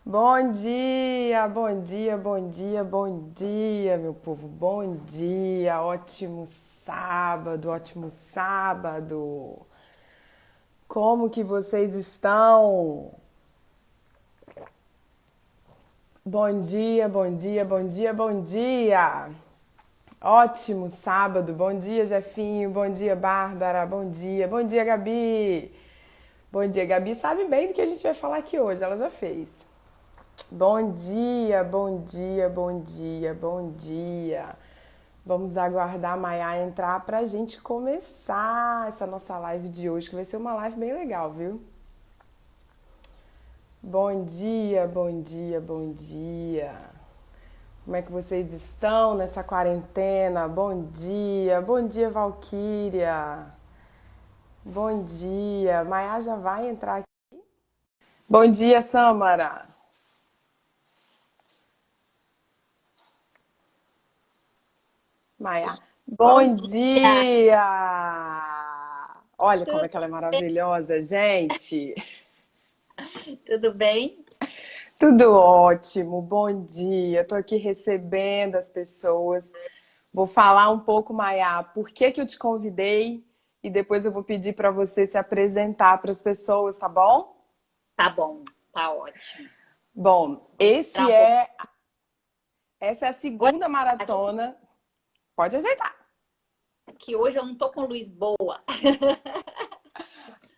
Bom dia, bom dia, bom dia, bom dia, meu povo. Bom dia, ótimo sábado, ótimo sábado. Como que vocês estão? Bom dia, bom dia, bom dia, bom dia. Ótimo sábado. Bom dia, Jefinho. Bom dia, Bárbara. Bom dia. Bom dia, Gabi. Bom dia, Gabi sabe bem do que a gente vai falar aqui hoje, ela já fez. Bom dia, bom dia, bom dia, bom dia. Vamos aguardar a Maia entrar pra gente começar essa nossa live de hoje, que vai ser uma live bem legal, viu? Bom dia, bom dia, bom dia. Como é que vocês estão nessa quarentena? Bom dia, Valquíria. Bom dia. Maia já vai entrar aqui. Bom dia, Samara. Maia. Bom Bom dia, dia! Olha como é que ela é tudo bem? maravilhosa, gente. Tudo bem? Tudo ótimo, bom dia. Tô aqui recebendo as pessoas. Vou falar um pouco, Maia, por que que eu te convidei e depois eu vou pedir para você se apresentar para as pessoas, tá bom? Tá bom, tá ótimo. Bom, Vamos esperar um pouco. essa é a Olha, segunda maratona. Pode ajeitar. que hoje eu não tô com luz boa.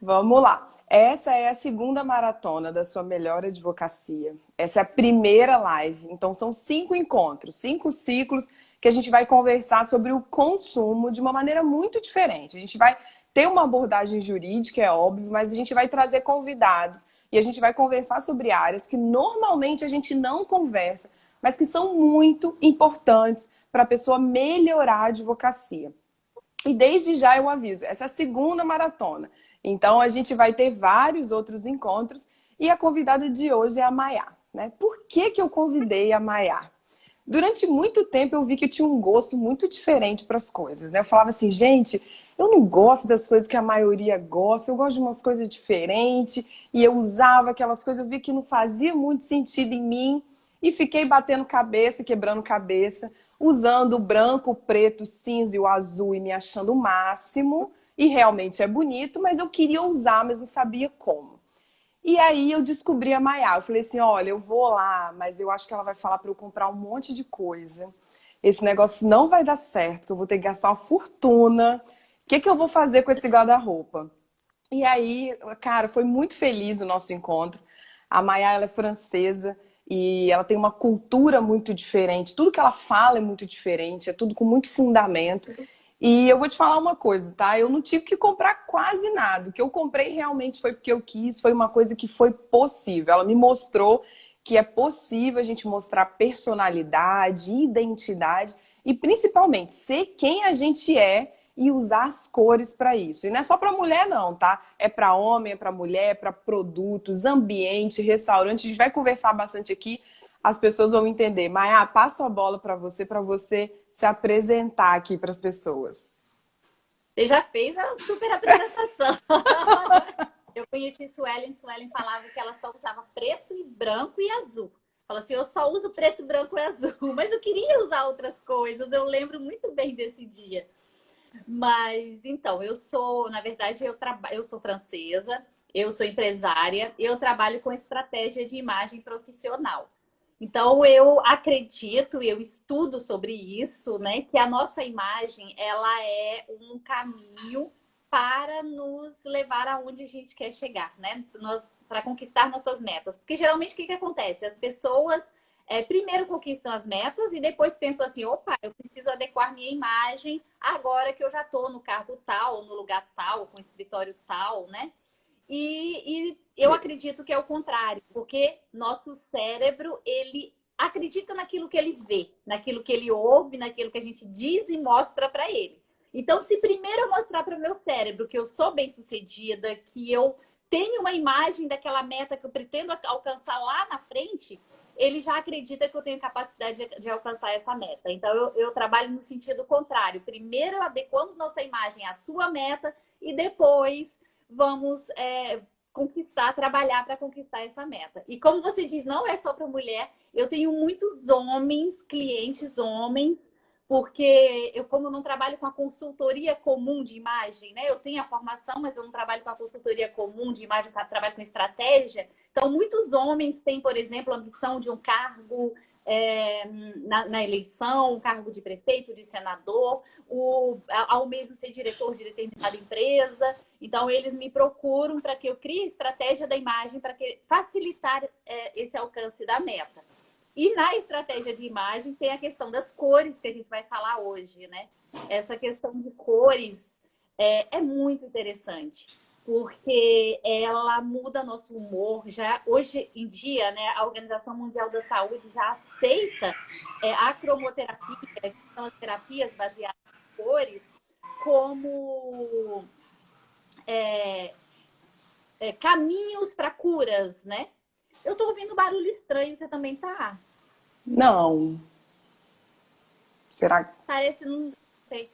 Vamos lá. Essa é a segunda maratona da sua melhor advocacia. Essa é a primeira live. Então, são 5 encontros, 5 ciclos que a gente vai conversar sobre o consumo de uma maneira muito diferente. A gente vai ter uma abordagem jurídica, é óbvio, mas a gente vai trazer convidados e a gente vai conversar sobre áreas que normalmente a gente não conversa, mas que são muito importantes para a pessoa melhorar a advocacia. E desde já eu aviso, essa é a segunda maratona. Então a gente vai ter vários outros encontros e a convidada de hoje é a Maiá, né? Por que que eu convidei a Maiá? Durante muito tempo eu vi que eu tinha um gosto muito diferente para as coisas, né? Eu falava assim, gente, eu não gosto das coisas que a maioria gosta, eu gosto de umas coisas diferentes, e eu usava aquelas coisas, eu vi que não fazia muito sentido em mim, e fiquei batendo cabeça, quebrando cabeça, usando o branco, o preto, o cinza e o azul e me achando o máximo, e realmente é bonito, mas eu queria usar, mas não sabia como. E aí eu descobri a Maiá. Eu falei assim: olha, eu vou lá, mas eu acho que ela vai falar para eu comprar um monte de coisa. Esse negócio não vai dar certo, que eu vou ter que gastar uma fortuna. O que que eu vou fazer com esse guarda-roupa? E aí, cara, foi muito feliz o nosso encontro. A Maiá, ela é francesa e ela tem uma cultura muito diferente. Tudo que ela fala é muito diferente, é tudo com muito fundamento. E eu vou te falar uma coisa, tá? Eu não tive que comprar quase nada. O que eu comprei realmente foi porque eu quis, foi uma coisa que foi possível. Ela me mostrou que é possível a gente mostrar personalidade, identidade e principalmente ser quem a gente é e usar as cores para isso. E não é só para mulher não, tá? É para homem, é para mulher, é para produtos, ambiente, restaurante. A gente vai conversar bastante aqui. As pessoas vão entender. Maia, passo a bola para você se apresentar aqui para as pessoas. Você já fez a super apresentação. Eu conheci Suelen falava que ela só usava preto e branco e azul. Fala assim, eu só uso preto, branco e azul, mas eu queria usar outras coisas. Eu lembro muito bem desse dia. Mas então, na verdade, eu sou francesa, eu sou empresária, eu trabalho com estratégia de imagem profissional. Então, eu acredito, eu estudo sobre isso, né, que a nossa imagem, ela é um caminho para nos levar aonde a gente quer chegar, né? Para conquistar nossas metas. Porque geralmente o que acontece? As pessoas primeiro conquistam as metas e depois pensam assim: opa, eu preciso adequar minha imagem agora que eu já estou no cargo tal, no lugar tal, com escritório tal, né? E eu acredito que é o contrário, porque nosso cérebro, ele acredita naquilo que ele vê, naquilo que ele ouve, naquilo que a gente diz e mostra para ele. Então, se primeiro eu mostrar para o meu cérebro que eu sou bem-sucedida, que eu tenho uma imagem daquela meta que eu pretendo alcançar lá na frente, ele já acredita que eu tenho capacidade de alcançar essa meta. Então, eu trabalho no sentido contrário. Primeiro, adequamos nossa imagem à sua meta e depois vamos conquistar, trabalhar para conquistar essa meta. E como você diz, não é só para mulher. Eu tenho muitos homens, clientes homens, porque eu, como não trabalho com a consultoria comum de imagem, né? Eu tenho a formação, mas eu não trabalho com a consultoria comum de imagem, eu trabalho com estratégia. Então, muitos homens têm, por exemplo, a ambição de um cargo na eleição, um cargo de prefeito, de senador, ao mesmo ser diretor de determinada empresa. Então, eles me procuram para que eu crie a estratégia da imagem para facilitar esse alcance da meta. E na estratégia de imagem tem a questão das cores que a gente vai falar hoje, né? Essa questão de cores é muito interessante, porque ela muda nosso humor. Já hoje em dia, né, a Organização Mundial da Saúde já aceita a cromoterapia, que são as terapias baseadas em cores, como caminhos para curas, né? Eu tô ouvindo barulho estranho, você também tá? Não. Será que Parece, não sei.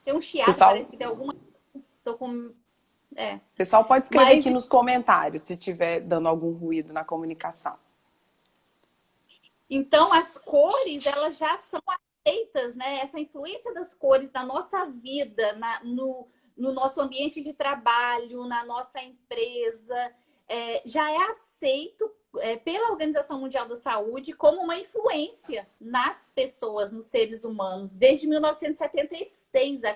Tem um o chiado, pessoal, parece que tem alguma. Tô com. É. o pessoal pode escrever Mas aqui nos comentários se estiver dando algum ruído na comunicação. então as cores, elas já são aceitas, né? Essa influência das cores na nossa vida, no nosso ambiente de trabalho, na nossa empresa, já é aceito pela Organização Mundial da Saúde como uma influência nas pessoas, nos seres humanos. Desde 1976, a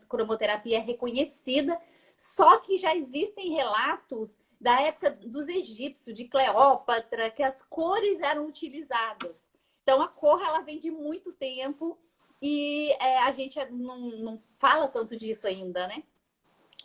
cromoterapia é reconhecida, só que já existem relatos da época dos egípcios, de Cleópatra, que as cores eram utilizadas. Então, a cor, ela vem de muito tempo e a gente não fala tanto disso ainda, né?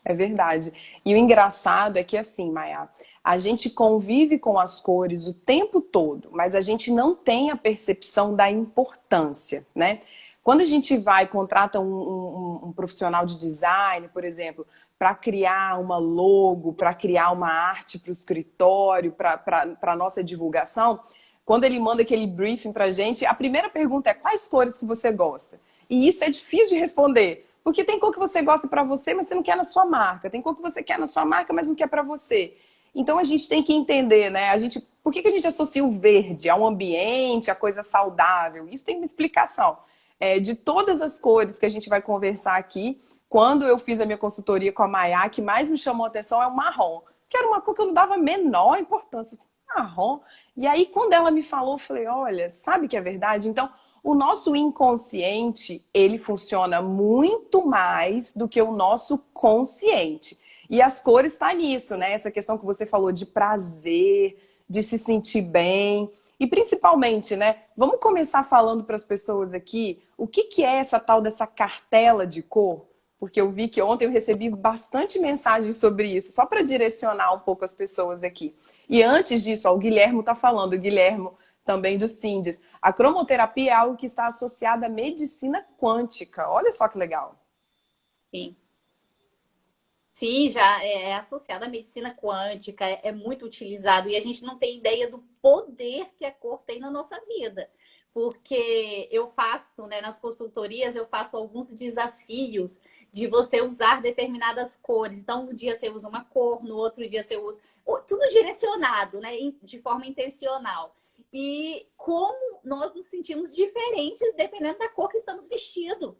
É verdade. E o engraçado é que assim, Maia, a gente convive com as cores o tempo todo, mas a gente não tem a percepção da importância, né? Quando a gente vai, contrata um profissional de design, por exemplo, para criar uma logo, para criar uma arte para o escritório, para a nossa divulgação, quando ele manda aquele briefing para a gente, a primeira pergunta é quais cores que você gosta? E isso é difícil de responder. Porque tem cor que você gosta para você, mas você não quer na sua marca. Tem cor que você quer na sua marca, mas não quer para você. Então a gente tem que entender, né? Por que a gente associa o verde ao ambiente, a coisa saudável? Isso tem uma explicação. De todas as cores que a gente vai conversar aqui, quando eu fiz a minha consultoria com a Maiá, a que mais me chamou a atenção é o marrom, que era uma cor que eu não dava a menor importância. Eu disse, marrom. E aí, quando ela me falou, eu falei, olha, sabe que é verdade? Então, o nosso inconsciente, ele funciona muito mais do que o nosso consciente. E as cores está nisso, né? Essa questão que você falou de prazer, de se sentir bem. E principalmente, né? Vamos começar falando para as pessoas aqui o que é essa tal dessa cartela de cor? Porque eu vi que ontem eu recebi bastante mensagens sobre isso, só para direcionar um pouco as pessoas aqui. E antes disso, ó, o Guilhermo está falando, o Guilhermo também do Sindes. A cromoterapia é algo que está associado à medicina quântica. Olha só que legal. Sim. Sim, já é associado à medicina quântica, é muito utilizado e a gente não tem ideia do poder que a cor tem na nossa vida. Porque eu faço, né, nas consultorias, eu faço alguns desafios de você usar determinadas cores. Então, um dia você usa uma cor, no outro dia você usa. Tudo direcionado, né, de forma intencional. E como nós nos sentimos diferentes dependendo da cor que estamos vestindo,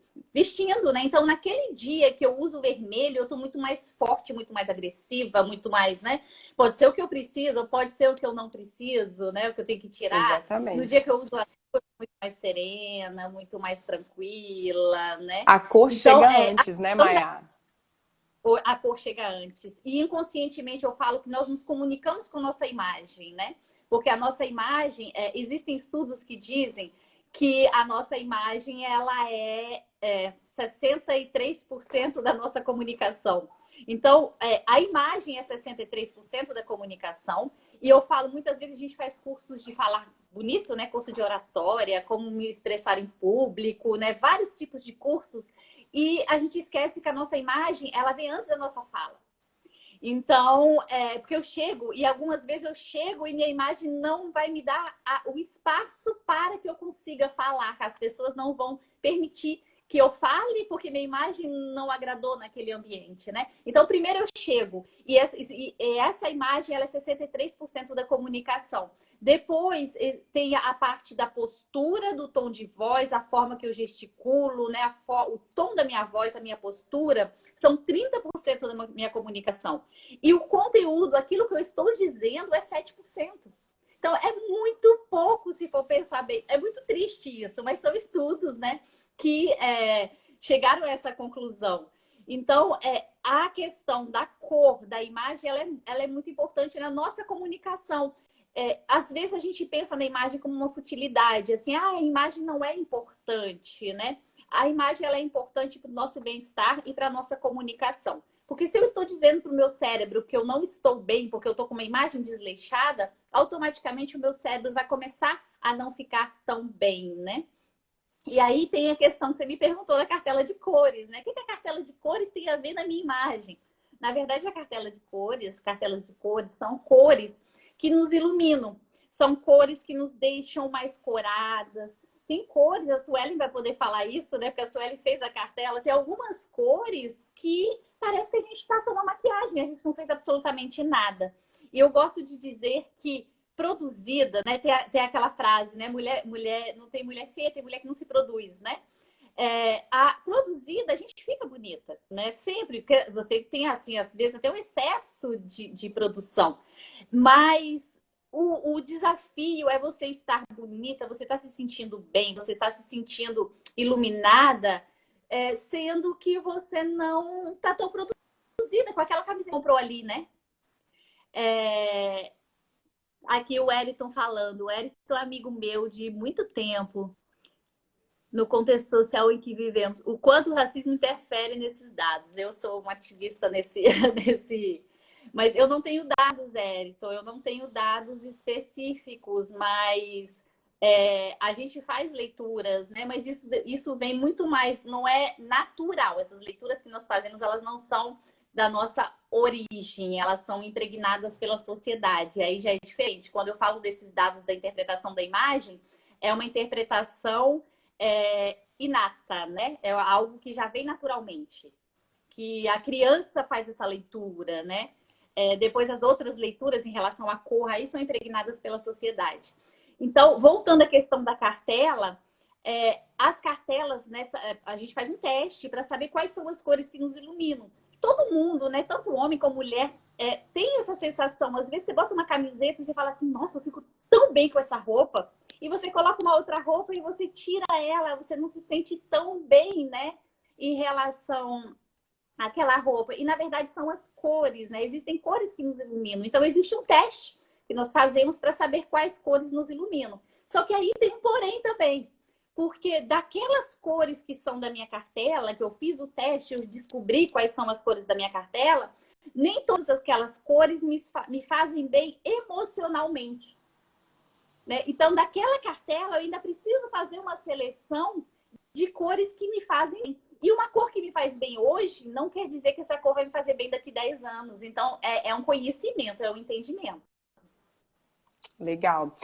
né? Então, naquele dia que eu uso vermelho, eu tô muito mais forte, muito mais agressiva, muito mais, né? Pode ser o que eu preciso, ou pode ser o que eu não preciso, né? O que eu tenho que tirar. No dia Exatamente. que eu uso azul, eu tô muito mais serena, muito mais tranquila, né? A cor Então, chega antes, né, Maia? a cor chega antes. E inconscientemente eu falo que nós nos comunicamos com nossa imagem, né? Porque a nossa imagem, existem estudos que dizem que a nossa imagem ela é 63% da nossa comunicação. Então, a imagem é 63% da comunicação. E eu falo, muitas vezes a gente faz cursos de falar bonito, né? Curso de oratória, como me expressar em público, né? Vários tipos de cursos. E a gente esquece que a nossa imagem, ela vem antes da nossa fala. Então, porque eu chego, e algumas vezes eu chego e minha imagem não vai me dar o espaço para que eu consiga falar. As pessoas não vão permitir que eu fale porque minha imagem não agradou naquele ambiente, né? Então, primeiro eu chego e essa imagem ela é 63% da comunicação. Depois tem a parte da postura, do tom de voz, a forma que eu gesticulo, né? O tom da minha voz, a minha postura, são 30% da minha comunicação. E o conteúdo, aquilo que eu estou dizendo, é 7%. Então, é muito pouco se for pensar bem. É muito triste isso, mas são estudos, né, que chegaram a essa conclusão. Então, a questão da cor, da imagem, ela é muito importante na nossa comunicação. Às vezes a gente pensa na imagem como uma futilidade, assim, a imagem não é importante, né? A imagem ela é importante para o nosso bem-estar e para a nossa comunicação. Porque se eu estou dizendo para o meu cérebro que eu não estou bem porque eu estou com uma imagem desleixada, automaticamente o meu cérebro vai começar a não ficar tão bem, né? E aí tem a questão que você me perguntou da cartela de cores, né? O que a cartela de cores tem a ver na minha imagem? Na verdade, a cartelas de cores são cores que nos iluminam. São cores que nos deixam mais coradas. Tem cores, a Suelen vai poder falar isso, né? Porque a Suelen fez a cartela. Tem algumas cores que parece que a gente passa uma maquiagem, a gente não fez absolutamente nada. E eu gosto de dizer que produzida, né? Tem aquela frase, né? Mulher, não tem mulher feia, tem mulher que não se produz, né? A produzida, a gente fica bonita, né? Sempre, porque você tem, assim, às vezes até um excesso de produção. Mas o desafio é você estar bonita, você estar se sentindo bem, você estar se sentindo iluminada, sendo que você não está tão produzida com aquela camisa que comprou ali, né? Aqui o Wellington falando. O Wellington é amigo meu de muito tempo no contexto social em que vivemos. O quanto o racismo interfere nesses dados. Eu sou uma ativista nesse... Mas eu não tenho dados, Wellington. Eu não tenho dados específicos, mas a gente faz leituras, né? Mas isso vem muito mais... Não é natural. Essas leituras que nós fazemos, elas não são da nossa origem, elas são impregnadas pela sociedade. Aí já é diferente. Quando eu falo desses dados da interpretação da imagem, é uma interpretação inata, né? É algo que já vem naturalmente. Que a criança faz essa leitura, né? Depois as outras leituras em relação à cor, aí são impregnadas pela sociedade. Então, voltando à questão da cartela, as cartelas, a gente faz um teste para saber quais são as cores que nos iluminam. Todo mundo, né, tanto homem como mulher, tem essa sensação. Às vezes você bota uma camiseta e você fala assim, nossa, eu fico tão bem com essa roupa. E você coloca uma outra roupa e você tira ela, você não se sente tão bem, né, em relação àquela roupa. E, na verdade, são as cores, né? Existem cores que nos iluminam. Então, existe um teste que nós fazemos para saber quais cores nos iluminam. Só que aí tem um porém também. Porque daquelas cores que são da minha cartela, que eu fiz o teste, eu descobri quais são as cores da minha cartela, nem todas aquelas cores me fazem bem emocionalmente. Né? Então, daquela cartela, eu ainda preciso fazer uma seleção de cores que me fazem bem. E uma cor que me faz bem hoje, não quer dizer que essa cor vai me fazer bem daqui 10 anos. Então, é um conhecimento, é um entendimento. Legal.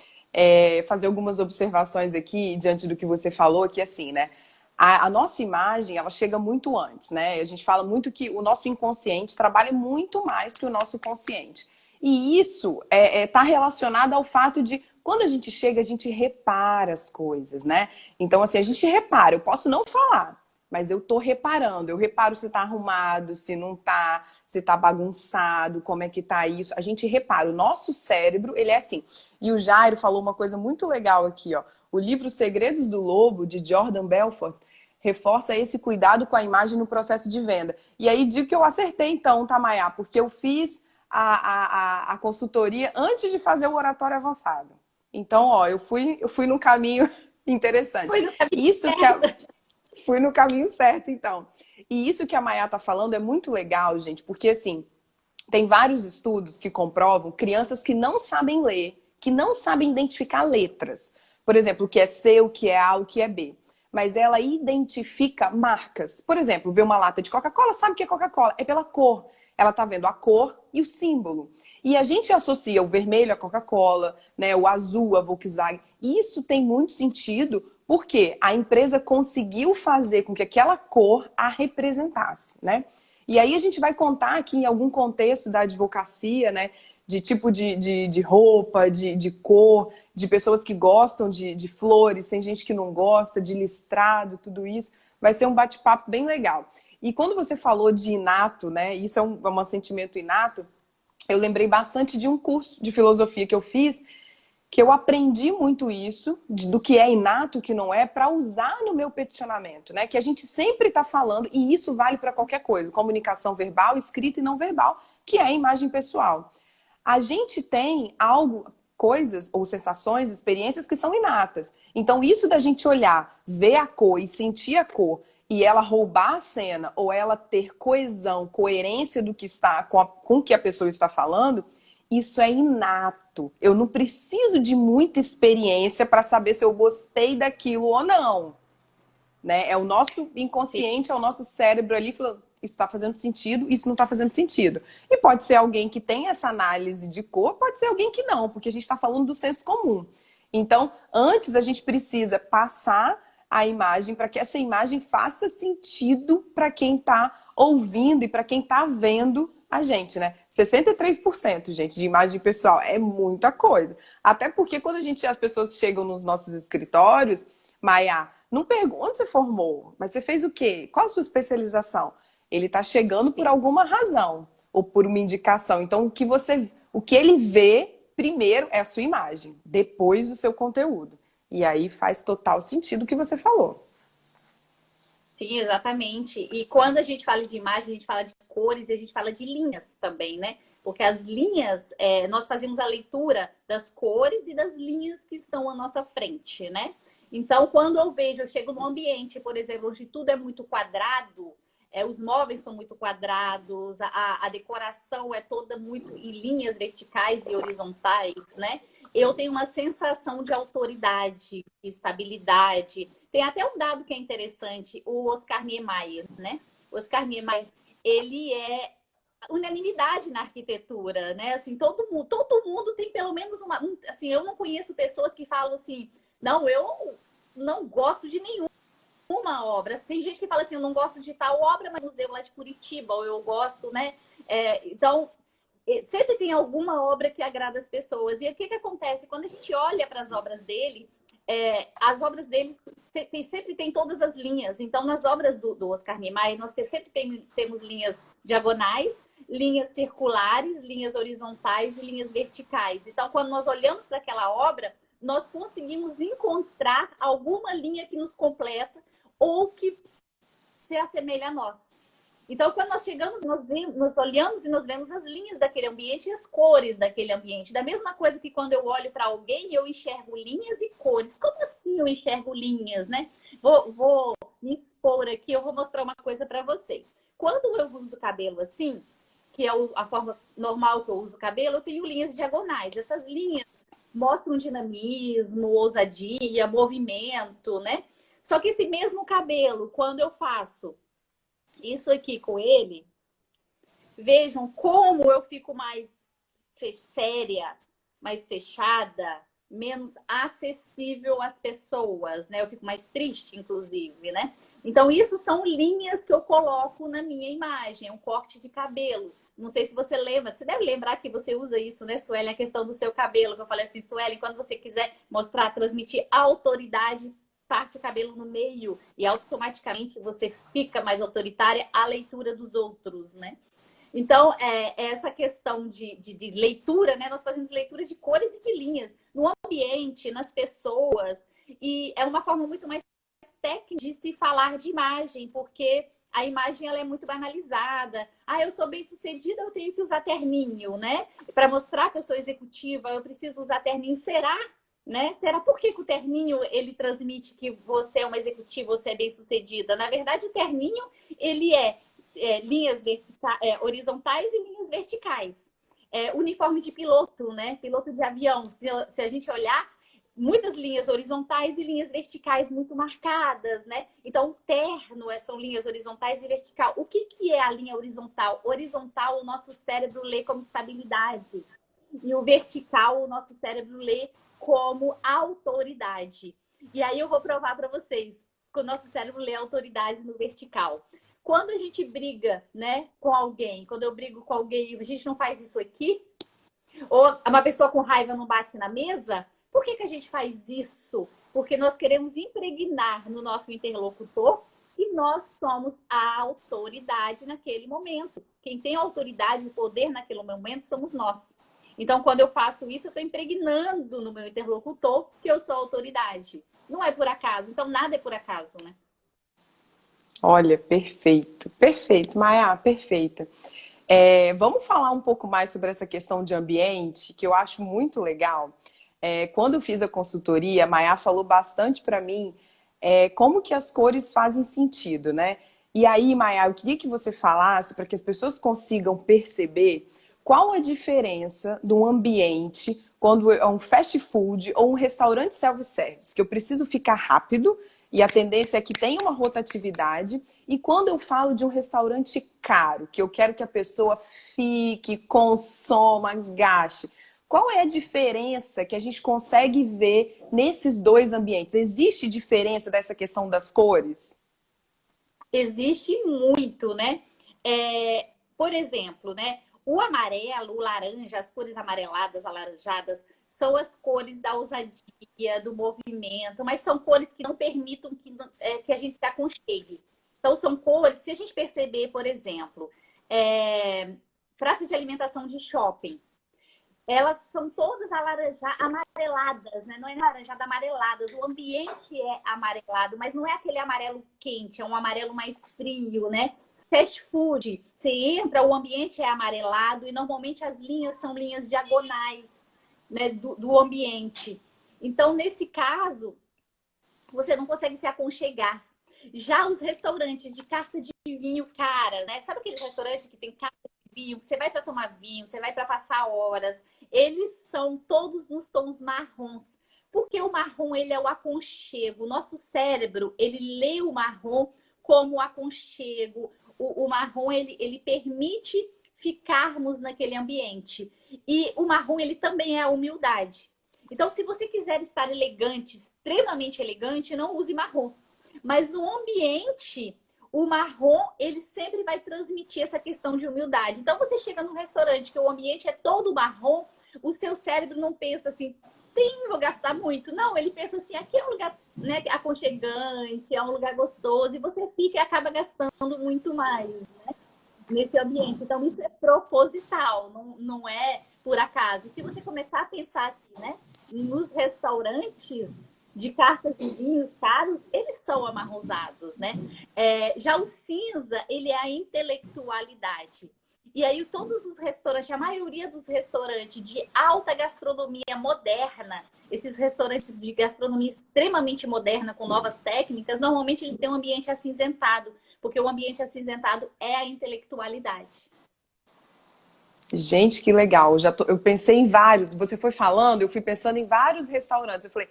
Fazer algumas observações aqui diante do que você falou, que assim, né? A nossa imagem, ela chega muito antes, né? A gente fala muito que o nosso inconsciente trabalha muito mais que o nosso consciente. E isso tá relacionado ao fato de, quando a gente chega, a gente repara as coisas, né? Então, assim, a gente repara. Eu posso não falar, mas eu tô reparando. Eu reparo se tá arrumado, se não tá, se tá bagunçado, como é que tá isso. A gente repara. O nosso cérebro, ele é assim. E o Jairo falou uma coisa muito legal aqui, ó. O livro Segredos do Lobo, de Jordan Belfort, reforça esse cuidado com a imagem no processo de venda. E aí digo que eu acertei então, Tamaya, porque eu fiz a consultoria antes de fazer o oratório avançado. Então, ó, eu fui num caminho interessante. Foi no caminho Isso certo. Fui no caminho certo, então. E isso que a Maya tá falando é muito legal, gente, porque assim, tem vários estudos que comprovam crianças que não sabem ler, que não sabem identificar letras. Por exemplo, o que é C, o que é A, o que é B. Mas ela identifica marcas. Por exemplo, vê uma lata de Coca-Cola, sabe o que é Coca-Cola? É pela cor. Ela tá vendo a cor e o símbolo. E a gente associa o vermelho à Coca-Cola, né, o azul à Volkswagen. Isso tem muito sentido Porque a empresa conseguiu fazer com que aquela cor a representasse, né? E aí a gente vai contar aqui em algum contexto da advocacia, né? De tipo de roupa, de cor, de pessoas que gostam de flores, tem gente que não gosta, de listrado, tudo isso. Vai ser um bate-papo bem legal. E quando você falou de inato, né? Isso é um sentimento inato, eu lembrei bastante de um curso de filosofia que eu fiz, que eu aprendi muito isso, do que é inato e o que não é, para usar no meu peticionamento, né? Que a gente sempre está falando, e isso vale para qualquer coisa, comunicação verbal, escrita e não verbal, que é a imagem pessoal. A gente tem algo, coisas ou sensações, experiências que são inatas. Então, isso da gente olhar, ver a cor e sentir a cor, e ela roubar a cena, ou ela ter coesão, coerência do que está com o que a pessoa está falando, isso é inato. Eu não preciso de muita experiência para saber se eu gostei daquilo ou não. Né? É o nosso inconsciente, é o nosso cérebro ali falando, isso está fazendo sentido, isso não está fazendo sentido. E pode ser alguém que tem essa análise de cor, pode ser alguém que não, porque a gente está falando do senso comum. Então, antes a gente precisa passar a imagem para que essa imagem faça sentido para quem está ouvindo e para quem está vendo a gente, né? 63%, gente, de imagem pessoal é muita coisa. Até porque quando as pessoas chegam nos nossos escritórios, Maia, não pergunta onde você formou, mas você fez o quê? Qual a sua especialização? Ele está chegando por alguma razão ou por uma indicação. Então, o que ele vê primeiro é a sua imagem, depois o seu conteúdo. E aí faz total sentido o que você falou. Sim, exatamente. E quando a gente fala de imagem, a gente fala de cores e a gente fala de linhas também, né? Porque as linhas, nós fazemos a leitura das cores e das linhas que estão à nossa frente, né? Então, quando eu chego num ambiente, por exemplo, onde tudo é muito quadrado, os móveis são muito quadrados, a decoração é toda muito em linhas verticais e horizontais, né? Eu tenho uma sensação de autoridade, de estabilidade. Tem até um dado que é interessante, o Oscar Niemeyer, né? O Oscar Niemeyer, ele é unanimidade na arquitetura, né? Assim, todo mundo tem pelo menos assim, eu não conheço pessoas que falam assim, não, eu não gosto de nenhuma obra. Tem gente que fala assim, eu não gosto de tal obra, mas museu lá de Curitiba, ou eu gosto, né? Então, sempre tem alguma obra que agrada as pessoas. E o que acontece? Quando a gente olha para as obras dele, as obras deles sempre tem todas as linhas. Então, nas obras do Oscar Niemeyer, nós sempre temos linhas diagonais, linhas circulares, linhas horizontais e linhas verticais. Então, quando nós olhamos para aquela obra, nós conseguimos encontrar alguma linha que nos completa ou que se assemelha a nós. Então, quando nós chegamos, nós olhamos e nós vemos as linhas daquele ambiente e as cores daquele ambiente. Da mesma coisa que quando eu olho para alguém, eu enxergo linhas e cores. Como assim eu enxergo linhas, né? Vou me expor aqui, eu vou mostrar uma coisa para vocês. Quando eu uso o cabelo assim, que é a forma normal que eu uso o cabelo, eu tenho linhas diagonais. Essas linhas mostram dinamismo, ousadia, movimento, né? Só que esse mesmo cabelo, quando eu faço isso aqui com ele, vejam como eu fico mais séria, mais fechada, menos acessível às pessoas, né? Eu fico mais triste, inclusive, né? Então, isso são linhas que eu coloco na minha imagem, um corte de cabelo. Não sei se você lembra, você deve lembrar que você usa isso, né, Suelen? A questão do seu cabelo, que eu falei assim, Suelen, quando você quiser mostrar, transmitir autoridade, parte o cabelo no meio e automaticamente você fica mais autoritária à leitura dos outros, né? Então, essa questão de leitura, né? Nós fazemos leitura de cores e de linhas no ambiente, nas pessoas, e é uma forma muito mais técnica de se falar de imagem, porque a imagem ela é muito banalizada. Ah, eu sou bem-sucedida, eu tenho que usar terninho, né? Para mostrar que eu sou executiva, eu preciso usar terninho. Será? Né? Será por que o terninho ele transmite que você é uma executiva, você é bem-sucedida? Na verdade, o terninho ele linhas horizontais e linhas verticais. Uniforme de piloto, né? Piloto de avião. Se a gente olhar, muitas linhas horizontais e linhas verticais muito marcadas, né? Então, o terno são linhas horizontais e vertical. O que é a linha horizontal? Horizontal, o nosso cérebro lê como estabilidade. E o vertical, o nosso cérebro lê como autoridade. E aí eu vou provar para vocês que o nosso cérebro lê autoridade no vertical. Quando a gente briga, né, com alguém, quando eu brigo com alguém, a gente não faz isso aqui? Ou uma pessoa com raiva não bate na mesa? Por que a gente faz isso? Porque nós queremos impregnar no nosso interlocutor que nós somos a autoridade naquele momento. Quem tem autoridade e poder naquele momento somos nós. Então, quando eu faço isso, eu estou impregnando no meu interlocutor que eu sou autoridade. Não é por acaso. Então, nada é por acaso, né? Olha, perfeito, perfeito, Maia, perfeita. Vamos falar um pouco mais sobre essa questão de ambiente, que eu acho muito legal. Quando eu fiz a consultoria, a Maia falou bastante para mim como que as cores fazem sentido, né? E aí, Maia, eu queria que você falasse para que as pessoas consigam perceber qual a diferença de um ambiente quando é um fast food ou um restaurante self-service, que eu preciso ficar rápido e a tendência é que tenha uma rotatividade. E quando eu falo de um restaurante caro, que eu quero que a pessoa fique, consoma, gaste, qual é a diferença que a gente consegue ver nesses dois ambientes? Existe diferença dessa questão das cores? Existe muito, né? Por exemplo, né? O amarelo, o laranja, as cores amareladas, alaranjadas, são as cores da ousadia, do movimento, mas são cores que não permitam que a gente se aconchegue. Então, são cores, se a gente perceber, por exemplo, praça de alimentação de shopping, elas são todas amareladas, né? Não é laranjada, amareladas. O ambiente é amarelado, mas não é aquele amarelo quente, é um amarelo mais frio, né? Fast food, você entra, o ambiente é amarelado e normalmente as linhas são linhas diagonais, né, do ambiente. Então, nesse caso, você não consegue se aconchegar. Já os restaurantes de carta de vinho cara, né? Sabe aqueles restaurantes que tem carta de vinho, que você vai para tomar vinho, você vai para passar horas? Eles são todos nos tons marrons. Porque o marrom, ele é o aconchego. O nosso cérebro, ele lê o marrom como aconchego. O marrom, ele permite ficarmos naquele ambiente. E o marrom, ele também é a humildade. Então, se você quiser estar elegante, extremamente elegante, não use marrom. Mas no ambiente, o marrom, ele sempre vai transmitir essa questão de humildade. Então, você chega num restaurante que o ambiente é todo marrom, o seu cérebro não pensa assim, vou gastar muito. Não, ele pensa assim, aqui é um lugar, né, aconchegante, é um lugar gostoso, e você fica e acaba gastando muito mais, né, nesse ambiente. Então, isso é proposital, não é por acaso. E se você começar a pensar aqui, né, nos restaurantes de cartas de vinhos caros, eles são amarronzados, né? Já o cinza, ele é a intelectualidade. E aí todos os restaurantes, a maioria dos restaurantes de alta gastronomia moderna, esses restaurantes de gastronomia extremamente moderna, com novas técnicas, normalmente eles têm um ambiente acinzentado, porque o ambiente acinzentado é a intelectualidade. Gente, que legal. Eu pensei em vários. Você foi falando, eu fui pensando em vários restaurantes. Eu falei,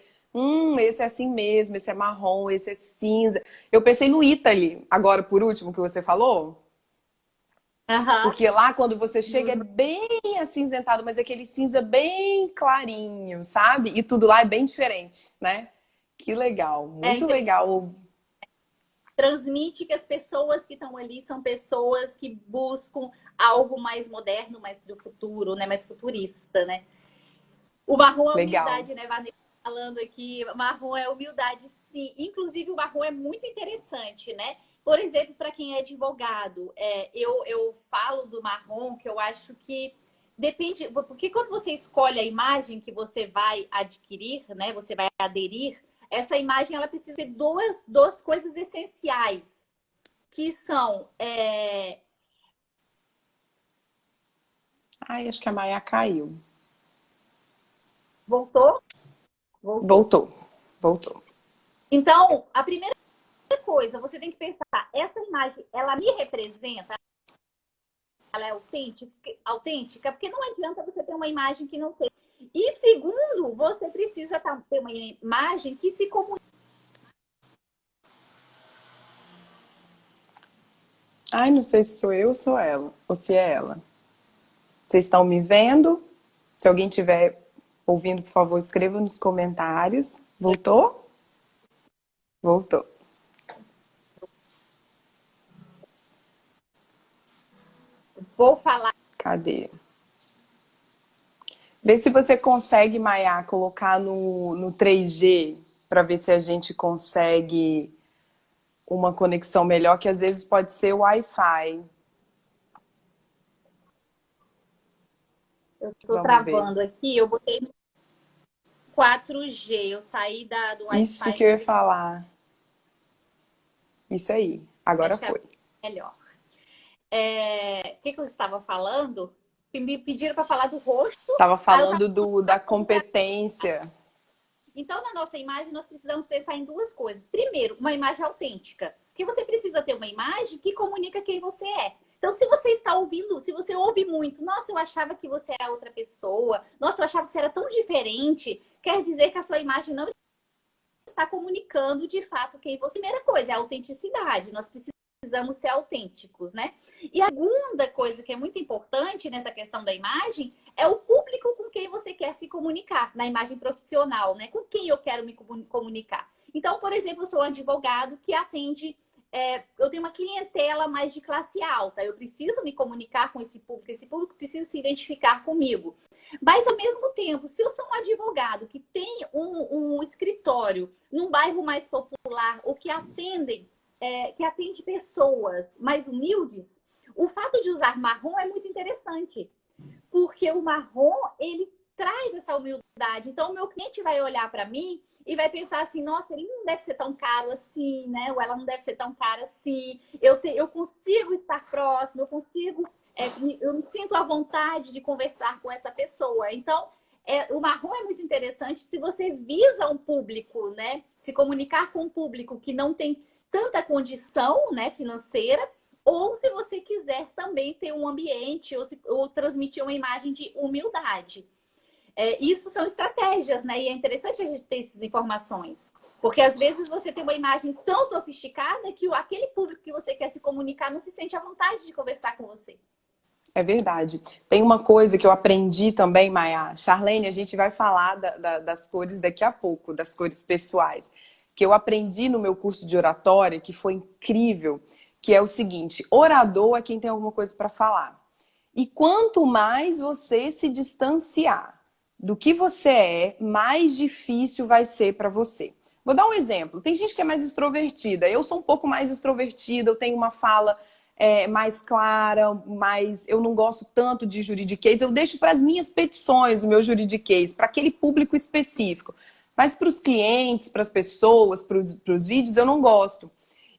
esse é assim mesmo, esse é marrom, esse é cinza. Eu pensei no Italy, agora por último, que você falou. Aham. Porque lá, quando você chega, é bem acinzentado, mas é aquele cinza bem clarinho, sabe? E tudo lá é bem diferente, né? Que legal, muito Então, legal. transmite que as pessoas que estão ali são pessoas que buscam algo mais moderno, mais do futuro, né? Mais futurista, né? O marrom é Legal. humildade, né, Vanessa? Falando aqui, marrom é humildade, sim. Inclusive, o marrom é muito interessante, né? Por exemplo, para quem é advogado, eu falo do marrom, que eu acho que depende, porque quando você escolhe a imagem que você vai adquirir, né? Você vai aderir, essa imagem ela precisa ter duas coisas essenciais, que são. Ai, acho que a Maia caiu. Voltou? Voltou. Voltou, voltou. Então, a primeira coisa, você tem que pensar, essa imagem, ela me representa? Ela é autêntica? Porque não adianta você ter uma imagem que não seja. E segundo, você precisa ter uma imagem que se comunique. Ai, não sei se sou eu ou sou ela, ou se é ela. Vocês estão me vendo? Se alguém estiver ouvindo, por favor, escreva nos comentários. Voltou? Voltou. Vou falar. Cadê? Vê se você consegue, Maia, colocar no 3G para ver se a gente consegue uma conexão melhor, que às vezes pode ser o Wi-Fi. Eu estou Vamos ver. travando aqui, eu botei no 4G, eu saí do Isso Wi-Fi que eu ia falar. Isso aí. Agora acho que é foi. melhor. O que eu estava falando? Me pediram para falar do rosto. Tava Aí eu tava... falando da competência. Então, na nossa imagem, nós precisamos pensar em duas coisas. Primeiro, uma imagem autêntica. Porque você precisa ter uma imagem que comunica quem você é. Então, se você está ouvindo, se você ouve muito, nossa, eu achava que você era outra pessoa, nossa, eu achava que você era tão diferente, quer dizer que a sua imagem não está comunicando de fato quem você. Primeira coisa é a autenticidade. Nós precisamos ser autênticos, né? E a segunda coisa que é muito importante nessa questão da imagem é o público com quem você quer se comunicar, na imagem profissional, né? Com quem eu quero me comunicar. Então, por exemplo, eu sou um advogado que atende. Eu tenho uma clientela mais de classe alta, eu preciso me comunicar com esse público precisa se identificar comigo. Mas, ao mesmo tempo, se eu sou um advogado que tem um escritório num bairro mais popular ou que atende pessoas mais humildes, o fato de usar marrom é muito interessante, porque o marrom, ele traz essa humildade. Então, o meu cliente vai olhar para mim e vai pensar assim, nossa, ele não deve ser tão caro assim, né? Ou ela não deve ser tão cara assim. Eu consigo estar próximo, eu me sinto à vontade de conversar com essa pessoa. Então, o marrom é muito interessante se você visa um público, né? Se comunicar com um público que não tem tanta condição, né, financeira, ou se você quiser também ter um ambiente ou transmitir uma imagem de humildade. Isso são estratégias, né? E é interessante a gente ter essas informações. Porque às vezes você tem uma imagem tão sofisticada que aquele público que você quer se comunicar não se sente à vontade de conversar com você. É verdade. Tem uma coisa que eu aprendi também, Maia. Charlene, a gente vai falar das cores daqui a pouco, das cores pessoais. Que eu aprendi no meu curso de oratória, que foi incrível, que é o seguinte: orador é quem tem alguma coisa para falar. E quanto mais você se distanciar do que você é, mais difícil vai ser para você. Vou dar um exemplo. Tem gente que é mais extrovertida. Eu sou um pouco mais extrovertida, eu tenho uma fala mais clara, mas eu não gosto tanto de juridiquês. Eu deixo para as minhas petições o meu juridiquês, para aquele público específico. Mas para os clientes, para as pessoas, para os vídeos, eu não gosto.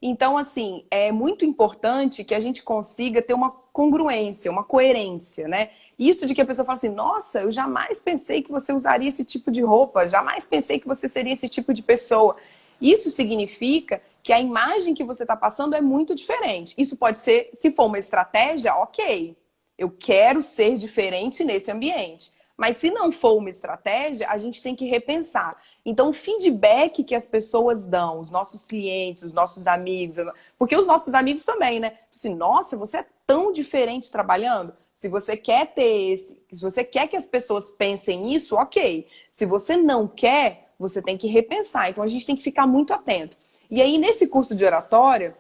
Então, assim, é muito importante que a gente consiga ter uma congruência, uma coerência, né? Isso de que a pessoa fala assim, nossa, eu jamais pensei que você usaria esse tipo de roupa, jamais pensei que você seria esse tipo de pessoa. Isso significa que a imagem que você está passando é muito diferente. Isso pode ser, se for uma estratégia, ok. Eu quero ser diferente nesse ambiente. Mas se não for uma estratégia, a gente tem que repensar. Então, o feedback que as pessoas dão, os nossos clientes, os nossos amigos, porque os nossos amigos também, né? Assim, nossa, você é tão diferente trabalhando. Se você quer se você quer que as pessoas pensem nisso, ok. Se você não quer, você tem que repensar. Então, a gente tem que ficar muito atento. E aí, nesse curso de oratória,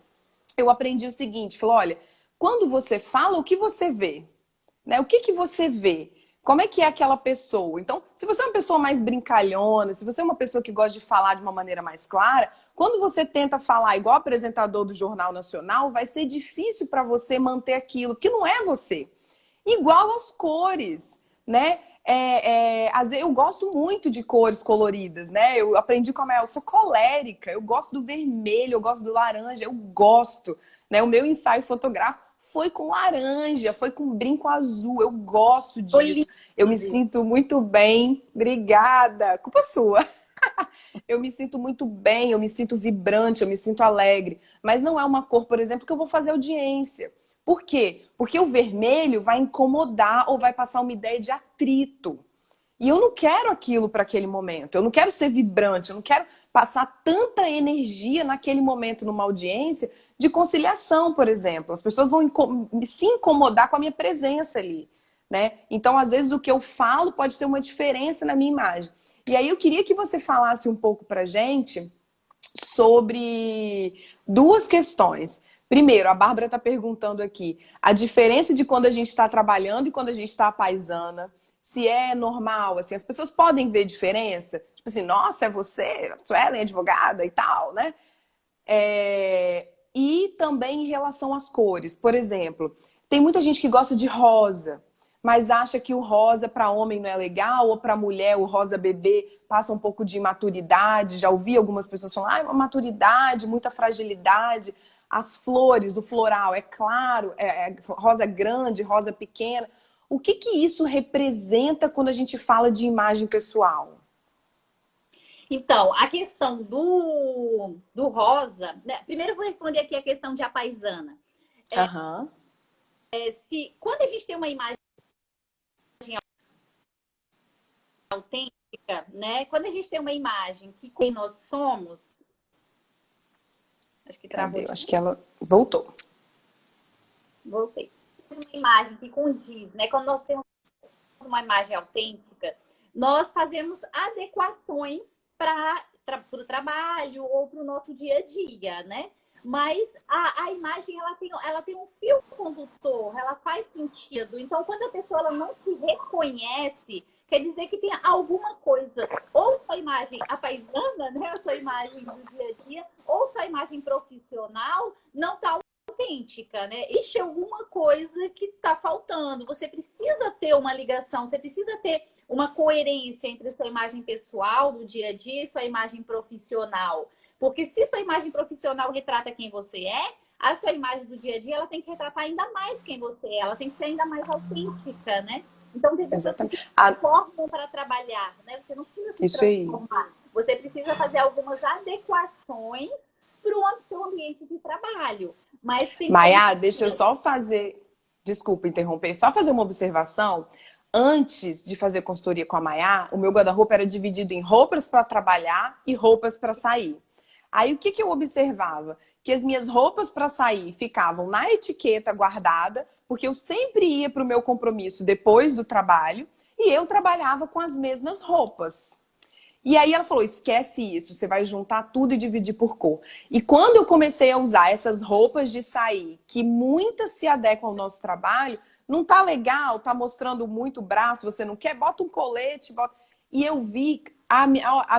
eu aprendi o seguinte, falou, olha, quando você fala, o que você vê? Né? O que você vê? Como é que é aquela pessoa? Então, se você é uma pessoa mais brincalhona, se você é uma pessoa que gosta de falar de uma maneira mais clara, quando você tenta falar igual apresentador do Jornal Nacional, vai ser difícil para você manter aquilo, porque não é você. Igual as cores, né? Às vezes eu gosto muito de cores coloridas, né? Eu aprendi como eu sou colérica, eu gosto do vermelho, eu gosto do laranja, eu gosto, né? O meu ensaio fotográfico foi com laranja, foi com brinco azul, eu gosto disso. Eu me sinto muito bem, obrigada. Culpa sua. Eu me sinto muito bem, eu me sinto vibrante, eu me sinto alegre. Mas não é uma cor, por exemplo, que eu vou fazer audiência. Por quê? Porque o vermelho vai incomodar ou vai passar uma ideia de atrito. E eu não quero aquilo para aquele momento. Eu não quero ser vibrante, eu não quero passar tanta energia naquele momento numa audiência de conciliação, por exemplo. As pessoas vão se incomodar com a minha presença ali, né? Então, às vezes, o que eu falo pode ter uma diferença na minha imagem. E aí eu queria que você falasse um pouco pra gente sobre duas questões. Primeiro, a Bárbara está perguntando aqui a diferença de quando a gente está trabalhando e quando a gente está à paisana. Se é normal, assim, as pessoas podem ver diferença? Tipo assim, nossa, é você, a Suelen é advogada e tal, né? E também em relação às cores. Por exemplo, tem muita gente que gosta de rosa, mas acha que o rosa para homem não é legal, ou para mulher o rosa bebê passa um pouco de imaturidade. Já ouvi algumas pessoas falar, uma maturidade, muita fragilidade. As flores, o floral, é claro, rosa grande, rosa pequena. O que isso representa quando a gente fala de imagem pessoal? Então, a questão do rosa, né? Primeiro eu vou responder aqui a questão de a paisana. Aham. Quando a gente tem uma imagem autêntica, né? Quando a gente tem uma imagem que quem nós somos, acho que travou. Cadê? Eu acho que ela voltou. Voltei. Uma imagem que condiz, né? Quando nós temos uma imagem autêntica, nós fazemos adequações para o trabalho ou para o nosso dia a dia, né? Mas a imagem ela tem um fio condutor, ela faz sentido. Então, quando a pessoa ela não se reconhece, quer dizer que tem alguma coisa, ou sua imagem apaisana, né? A sua imagem do dia a dia, ou sua imagem profissional não está autêntica, né? Existe alguma coisa que está faltando. Você precisa ter uma ligação, você precisa ter uma coerência entre sua imagem pessoal do dia a dia e sua imagem profissional. Porque se sua imagem profissional retrata quem você é, a sua imagem do dia a dia ela tem que retratar ainda mais quem você é, ela tem que ser ainda mais autêntica, né? Então tem pessoas que se transformam para trabalhar, né? Você não precisa se transformar. Você precisa fazer algumas adequações para o seu ambiente de trabalho. Mas tem Maia, deixa eu só fazer... Desculpa interromper. Só fazer uma observação. Antes de fazer consultoria com a Maia, o meu guarda-roupa era dividido em roupas para trabalhar e roupas para sair. Aí o que eu observava? Que as minhas roupas para sair ficavam na etiqueta guardada, porque eu sempre ia para o meu compromisso depois do trabalho e eu trabalhava com as mesmas roupas. E aí ela falou, esquece isso, você vai juntar tudo e dividir por cor. E quando eu comecei a usar essas roupas de sair, que muitas se adequam ao nosso trabalho, não tá legal, tá mostrando muito braço, você não quer, bota um colete, bota... E eu vi, a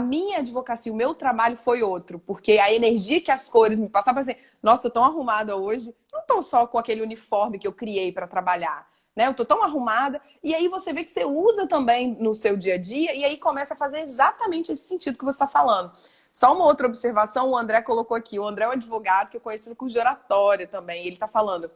minha advocacia, o meu trabalho foi outro, porque a energia que as cores me passavam, assim, nossa, eu tô tão arrumada hoje, não tô só com aquele uniforme que eu criei para trabalhar. Né? Eu tô tão arrumada. E aí você vê que você usa também no seu dia a dia e aí começa a fazer exatamente esse sentido que você está falando. Só uma outra observação, o André colocou aqui. O André é um advogado que eu conheço no curso de oratória também. Ele está falando,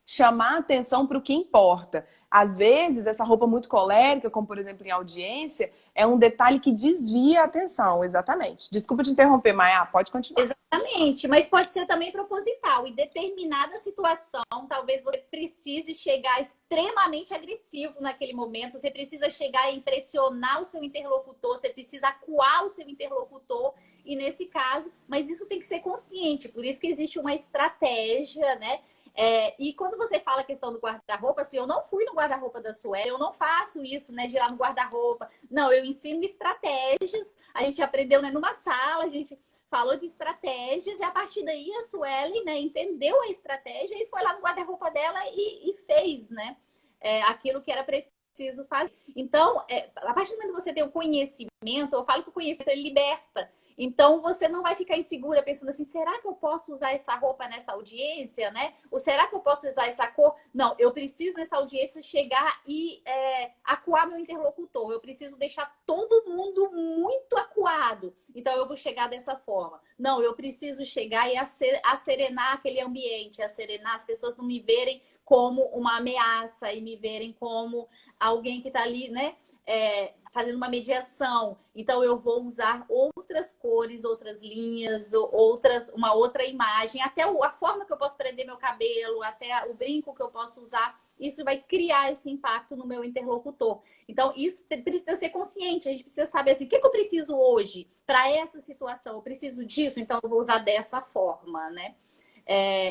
chamar atenção para o que importa. Às vezes, essa roupa muito colérica, como por exemplo em audiência, é um detalhe que desvia a atenção, exatamente. Desculpa te interromper, Maia, pode continuar. Exatamente, mas pode ser também proposital. Em determinada situação, talvez você precise chegar extremamente agressivo naquele momento, você precisa chegar a impressionar o seu interlocutor, você precisa acuar o seu interlocutor, e nesse caso, mas isso tem que ser consciente, por isso que existe uma estratégia, né? E quando você fala a questão do guarda-roupa, assim, eu não fui no guarda-roupa da Sueli, eu não faço isso, né, de ir lá no guarda-roupa. Não, eu ensino estratégias, a gente aprendeu, né, numa sala, a gente falou de estratégias e a partir daí a Sueli, né, entendeu a estratégia e foi lá no guarda-roupa dela e fez, né, aquilo que era preciso fazer. Então, a partir do momento que você tem o conhecimento, eu falo que o conhecimento ele liberta. Então, você não vai ficar insegura pensando assim, será que eu posso usar essa roupa nessa audiência, né? Ou será que eu posso usar essa cor? Não, eu preciso nessa audiência chegar e acuar meu interlocutor. Eu preciso deixar todo mundo muito acuado. Então, eu vou chegar dessa forma. Não, eu preciso chegar e acerenar aquele ambiente, acerenar as pessoas não me verem como uma ameaça e me verem como alguém que está ali, né? Fazendo uma mediação. Então, eu vou usar outras cores, outras linhas, uma outra imagem, até a forma que eu posso prender meu cabelo, até o brinco que eu posso usar. Isso vai criar esse impacto no meu interlocutor. Então, isso precisa ser consciente. A gente precisa saber assim, o que eu preciso hoje para essa situação? Eu preciso disso, então eu vou usar dessa forma, né?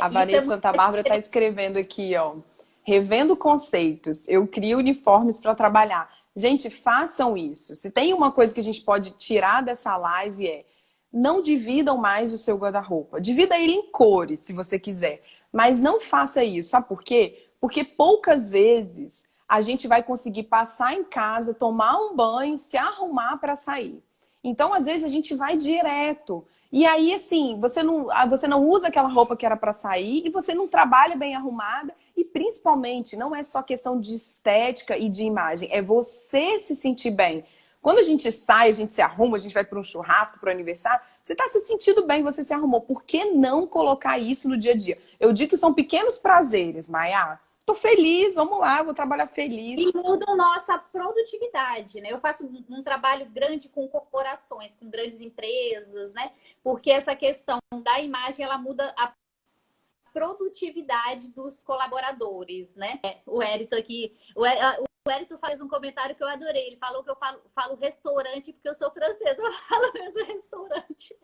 A Vanessa Santa Bárbara está escrevendo aqui, ó. Revendo conceitos, eu crio uniformes para trabalhar. Gente, façam isso. Se tem uma coisa que a gente pode tirar dessa live não dividam mais o seu guarda-roupa. Divida ele em cores, se você quiser. Mas não faça isso. Sabe por quê? Porque poucas vezes a gente vai conseguir passar em casa, tomar um banho, se arrumar para sair. Então, às vezes, a gente vai direto. E aí, assim, você não usa aquela roupa que era para sair e você não trabalha bem arrumada. E, principalmente, não é só questão de estética e de imagem, é você se sentir bem. Quando a gente sai, a gente se arruma, a gente vai para um churrasco, para o aniversário, você está se sentindo bem, você se arrumou. Por que não colocar isso no dia a dia? Eu digo que são pequenos prazeres, Maia. Tô feliz, vamos lá, vou trabalhar feliz. E mudam nossa produtividade, né? Eu faço um trabalho grande com corporações, com grandes empresas, né? Porque essa questão da imagem, ela muda a produtividade dos colaboradores, né? O Érito aqui, o Érito faz um comentário que eu adorei. Ele falou que eu falo restaurante porque eu sou francesa. Eu falo mesmo restaurante.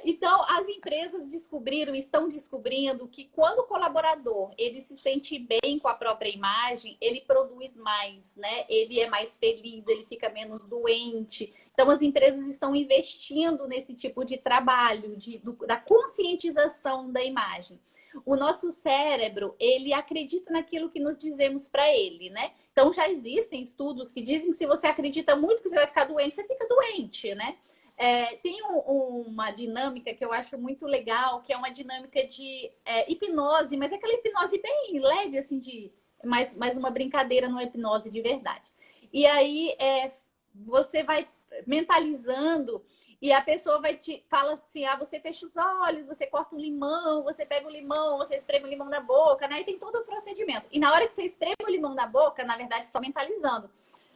Então, as empresas estão descobrindo que quando o colaborador ele se sente bem com a própria imagem, ele produz mais, né? Ele é mais feliz, ele fica menos doente. Então, as empresas estão investindo nesse tipo de trabalho, da conscientização da imagem. O nosso cérebro, ele acredita naquilo que nos dizemos para ele, né? Então, já existem estudos que dizem que se você acredita muito que você vai ficar doente, você fica doente, né? Tem uma dinâmica que eu acho muito legal, que é uma dinâmica de hipnose, mas é aquela hipnose bem leve, assim, mais uma brincadeira, não é hipnose de verdade. E aí você vai mentalizando e a pessoa fala assim, você fecha os olhos, você corta um limão, você pega o limão, você espreme o limão na boca, né? E tem todo o procedimento. E na hora que você espreme o limão na boca, na verdade, só mentalizando,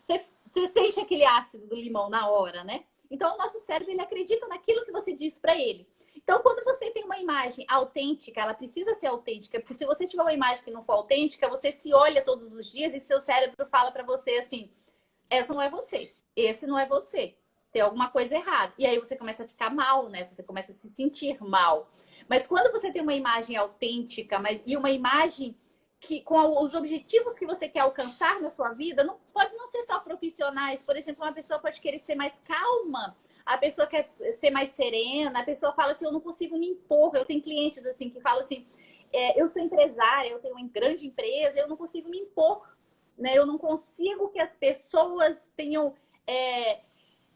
você sente aquele ácido do limão na hora, né? Então, o nosso cérebro, ele acredita naquilo que você diz para ele. Então, quando você tem uma imagem autêntica, ela precisa ser autêntica, porque se você tiver uma imagem que não for autêntica, você se olha todos os dias e seu cérebro fala para você assim, essa não é você, esse não é você, tem alguma coisa errada. E aí você começa a ficar mal, né? Você começa a se sentir mal. Mas quando você tem uma imagem autêntica, e uma imagem que com os objetivos que você quer alcançar na sua vida, pode não ser só profissionais. Por exemplo, uma pessoa pode querer ser mais calma, a pessoa quer ser mais serena, a pessoa fala assim, eu não consigo me impor. Eu tenho clientes assim que falam assim, eu sou empresária, eu tenho uma grande empresa, eu não consigo me impor, né? Eu não consigo que as pessoas tenham,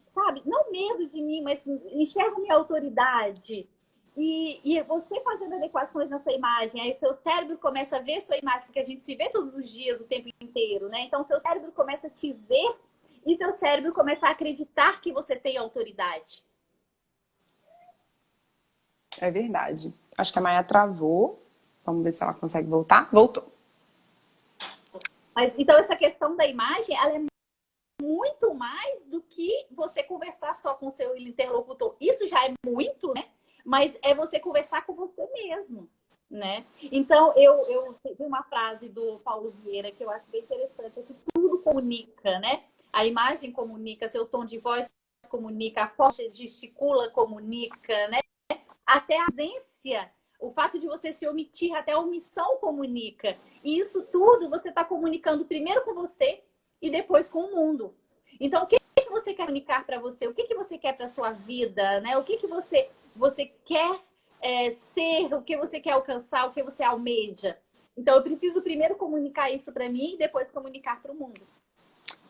sabe, não medo de mim, mas enxergam minha autoridade. E você fazendo adequações na sua imagem, aí seu cérebro começa a ver sua imagem, porque a gente se vê todos os dias, o tempo inteiro, né? Então, seu cérebro começa a te ver e seu cérebro começa a acreditar que você tem autoridade. É verdade. Acho que a Maia travou. Vamos ver se ela consegue voltar. Voltou. Mas, então, essa questão da imagem, ela é muito mais do que você conversar só com o seu interlocutor. Isso já é muito, né? Mas é você conversar com você mesmo, né? Então, eu vi uma frase do Paulo Vieira que eu acho bem interessante, é que tudo comunica, né? A imagem comunica, seu tom de voz comunica, a força gesticula comunica, né? Até a ausência, o fato de você se omitir, até a omissão comunica. E isso tudo você está comunicando primeiro com você e depois com o mundo. Então, o que você quer comunicar para você? O que você quer para sua vida, né? O que você quer ser, o que você quer alcançar, o que você almeja. Então, eu preciso primeiro comunicar isso para mim e depois comunicar para o mundo.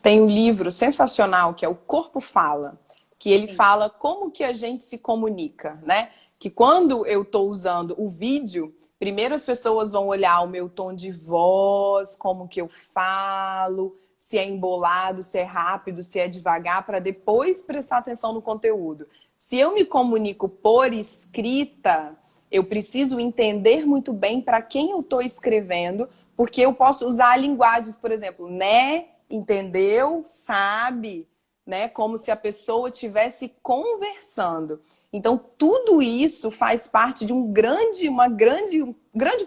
Tem um livro sensacional que é O Corpo Fala, que ele fala como que a gente se comunica, né? Que quando eu estou usando o vídeo, primeiro as pessoas vão olhar o meu tom de voz, como que eu falo, se é embolado, se é rápido, se é devagar, para depois prestar atenção no conteúdo. Se eu me comunico por escrita, eu preciso entender muito bem para quem eu estou escrevendo, porque eu posso usar linguagens, por exemplo, né, entendeu, sabe, né, como se a pessoa estivesse conversando. Então, tudo isso faz parte de um grande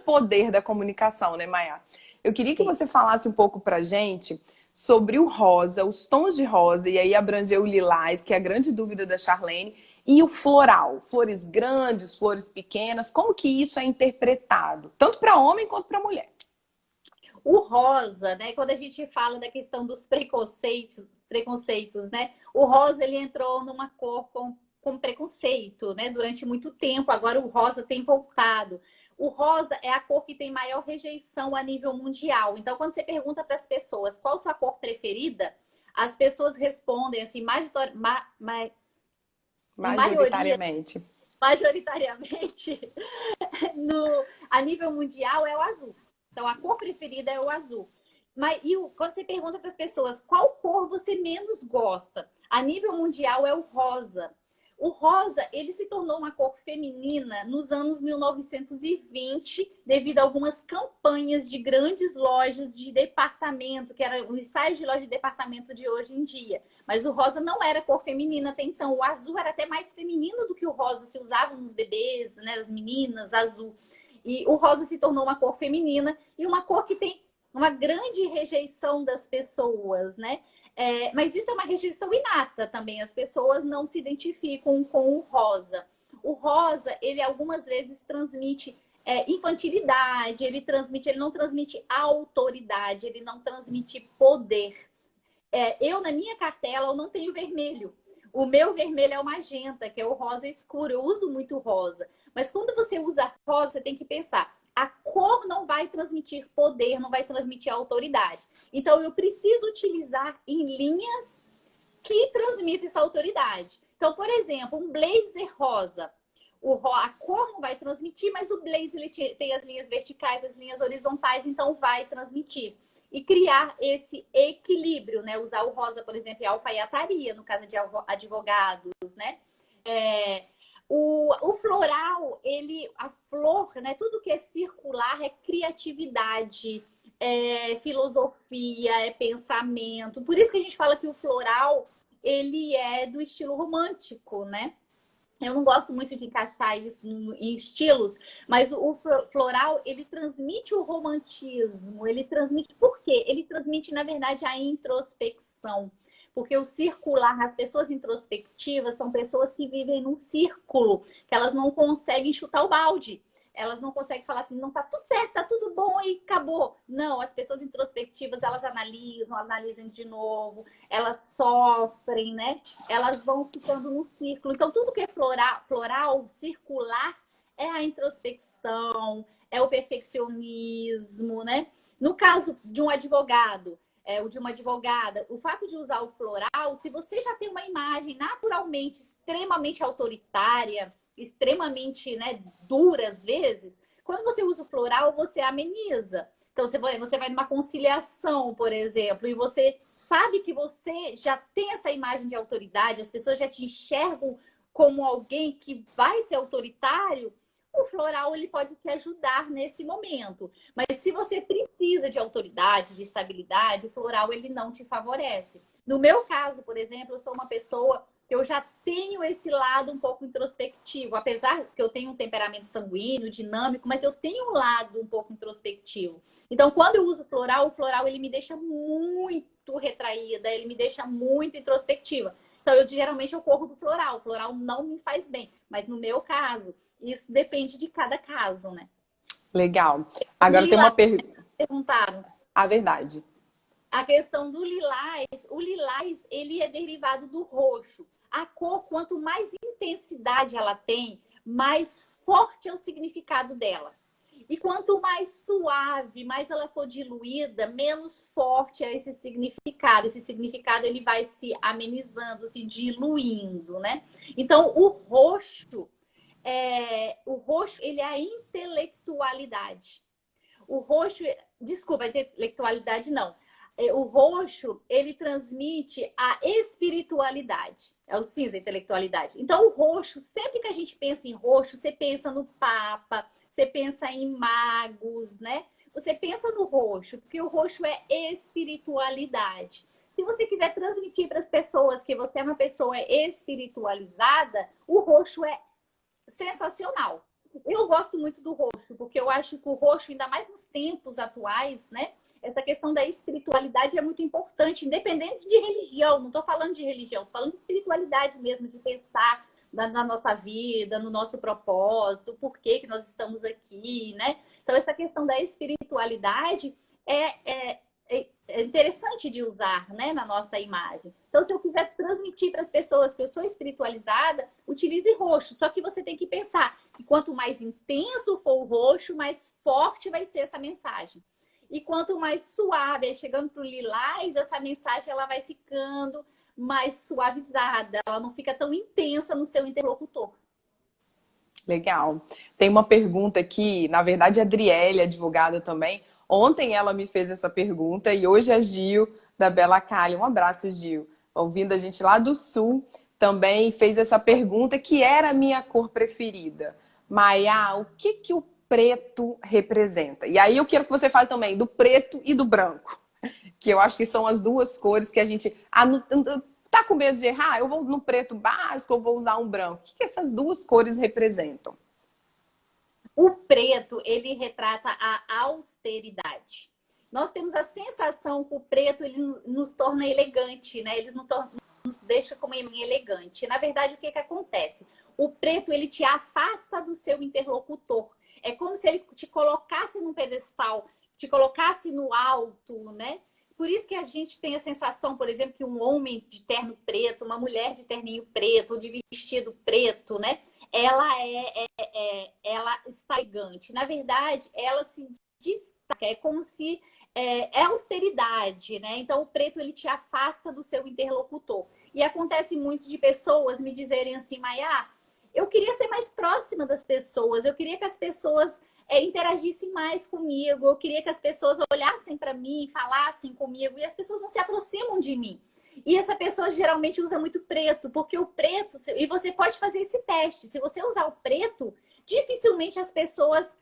poder da comunicação, né, Maia? Eu queria que você falasse um pouco pra gente sobre o rosa, os tons de rosa, e aí abrangeu o lilás, que é a grande dúvida da Charlene, e o floral, flores grandes, flores pequenas, como que isso é interpretado, tanto para homem quanto para mulher? O rosa, né? Quando a gente fala da questão dos preconceitos, né? O rosa, ele entrou numa cor com preconceito, né? Durante muito tempo. Agora o rosa tem voltado. O rosa é a cor que tem maior rejeição a nível mundial. Então, quando você pergunta para as pessoas qual sua cor preferida, as pessoas respondem assim, em maioria, Majoritariamente. majoritariamente, a nível mundial é o azul. Então, a cor preferida é o azul. Mas quando você pergunta para as pessoas qual cor você menos gosta, a nível mundial é o rosa. O rosa, ele se tornou uma cor feminina nos anos 1920, devido a algumas campanhas de grandes lojas de departamento, que era o ensaio de loja de departamento de hoje em dia. Mas o rosa não era cor feminina até então. O azul era até mais feminino do que o rosa, se usava nos bebês, né, as meninas, azul. E o rosa se tornou uma cor feminina e uma cor que tem uma grande rejeição das pessoas, né? Mas isso é uma rejeição inata também. As pessoas não se identificam com o rosa. O rosa, ele algumas vezes transmite infantilidade, ele não transmite autoridade, ele não transmite poder. Eu, na minha cartela, eu não tenho vermelho. O meu vermelho é o magenta, que é o rosa escuro. Eu uso muito rosa. Mas quando você usa rosa, você tem que pensar. A cor não vai transmitir poder, não vai transmitir autoridade. Então, eu preciso utilizar em linhas que transmitem essa autoridade. Então, por exemplo, um blazer rosa. A cor não vai transmitir, mas o blazer ele tem as linhas verticais, as linhas horizontais, então vai transmitir. E criar esse equilíbrio, né? Usar o rosa, por exemplo, em alfaiataria, no caso de advogados, né? O floral, a flor, né? Tudo que é circular é criatividade, é filosofia, é pensamento. Por isso que a gente fala que o floral, ele é do estilo romântico, né? Eu não gosto muito de encaixar isso em estilos, mas o floral, ele transmite o romantismo, ele transmite... Por quê? Ele transmite, na verdade, a introspecção. Porque o circular, as pessoas introspectivas são pessoas que vivem num círculo, que elas não conseguem chutar o balde. Elas não conseguem falar assim, não tá tudo certo, tá tudo bom e acabou. Não, as pessoas introspectivas, elas analisam de novo, elas sofrem, né? Elas vão ficando no círculo. Então, tudo que é floral, circular, é a introspecção, é o perfeccionismo, né? No caso de um advogado, ou de uma advogada, o fato de usar o floral, se você já tem uma imagem naturalmente extremamente autoritária, extremamente, né, dura às vezes, quando você usa o floral, você ameniza. Então, você vai numa conciliação, por exemplo, e você sabe que você já tem essa imagem de autoridade, as pessoas já te enxergam como alguém que vai ser autoritário, o floral ele pode te ajudar nesse momento. Mas se você precisa de autoridade, de estabilidade, o floral ele não te favorece. No meu caso, por exemplo, eu sou uma pessoa que eu já tenho esse lado um pouco introspectivo, apesar que eu tenho um temperamento sanguíneo, dinâmico, mas eu tenho um lado um pouco introspectivo. Então, quando eu uso o floral ele me deixa muito retraída, ele me deixa muito introspectiva. Então, geralmente eu corro do floral. O floral não me faz bem, mas no meu caso, isso depende de cada caso, né? Legal. Agora tem uma pergunta. Perguntaram. A verdade. A questão do lilás, o lilás, ele é derivado do roxo. A cor, quanto mais intensidade ela tem, mais forte é o significado dela. E quanto mais suave, mais ela for diluída, menos forte é esse significado. Esse significado ele vai se amenizando, se diluindo, né? Então, o roxo ele é a intelectualidade. O roxo, desculpa, a intelectualidade não. O roxo, ele transmite a espiritualidade. É o cinza, a intelectualidade. Então, o roxo, sempre que a gente pensa em roxo, você pensa no Papa, você pensa em magos, né? Você pensa no roxo, porque o roxo é espiritualidade. Se você quiser transmitir para as pessoas que você é uma pessoa espiritualizada, o roxo é sensacional. Eu gosto muito do roxo, porque eu acho que o roxo, ainda mais nos tempos atuais, né? Essa questão da espiritualidade é muito importante, independente de religião. Não estou falando de religião, estou falando de espiritualidade mesmo, de pensar na nossa vida, no nosso propósito, por que nós estamos aqui, né? Então, essa questão da espiritualidade é interessante de usar, né, na nossa imagem. Então, se eu quiser transmitir para as pessoas que eu sou espiritualizada, utilize roxo. Só que você tem que pensar que quanto mais intenso for o roxo, mais forte vai ser essa mensagem. E quanto mais suave, chegando para o lilás, essa mensagem ela vai ficando mais suavizada. Ela não fica tão intensa no seu interlocutor. Legal. Tem uma pergunta aqui, na verdade, a Adriele, advogada também. Ontem ela me fez essa pergunta e hoje a Gil, da Bela Cali. Um abraço, Gil. Ouvindo a gente lá do Sul, também fez essa pergunta, que era a minha cor preferida. Maia, o que que o preto representa? E aí eu quero que você fale também do preto e do branco, que eu acho que são as duas cores que a gente... tá com medo de errar? Eu vou no preto básico ou vou usar um branco? O que essas duas cores representam? O preto, ele retrata a austeridade. Nós temos a sensação que o preto ele nos torna elegante, né? Ele nos deixa como elegante. Na verdade, o que que acontece? O preto, ele te afasta do seu interlocutor. É como se ele te colocasse num pedestal, te colocasse no alto, né? Por isso que a gente tem a sensação, por exemplo, que um homem de terno preto, uma mulher de terninho preto, ou de vestido preto, né? Ela está elegante. Na verdade, ela se destaca. É como se é austeridade, né? Então, o preto ele te afasta do seu interlocutor. E acontece muito de pessoas me dizerem assim, Maia, eu queria ser mais próxima das pessoas, eu queria que as pessoas interagissem mais comigo, eu queria que as pessoas olhassem para mim, falassem comigo, e as pessoas não se aproximam de mim. E essa pessoa geralmente usa muito preto, porque o preto, e você pode fazer esse teste, se você usar o preto, dificilmente as pessoas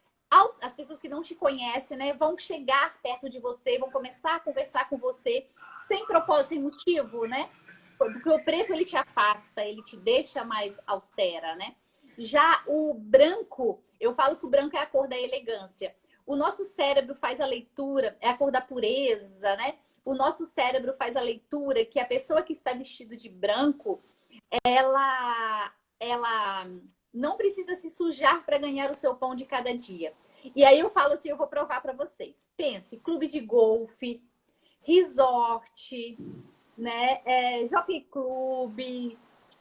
que não te conhecem, né, vão chegar perto de você, vão começar a conversar com você sem propósito, sem motivo, né? Porque o preto, ele te afasta, ele te deixa mais austera, né? Já o branco, eu falo que o branco é a cor da elegância. O nosso cérebro faz a leitura, é a cor da pureza, né? O nosso cérebro faz a leitura que a pessoa que está vestida de branco, ela não precisa se sujar para ganhar o seu pão de cada dia. E aí eu falo assim, eu vou provar para vocês. Pense, clube de golfe, resort, né? Jockey Club,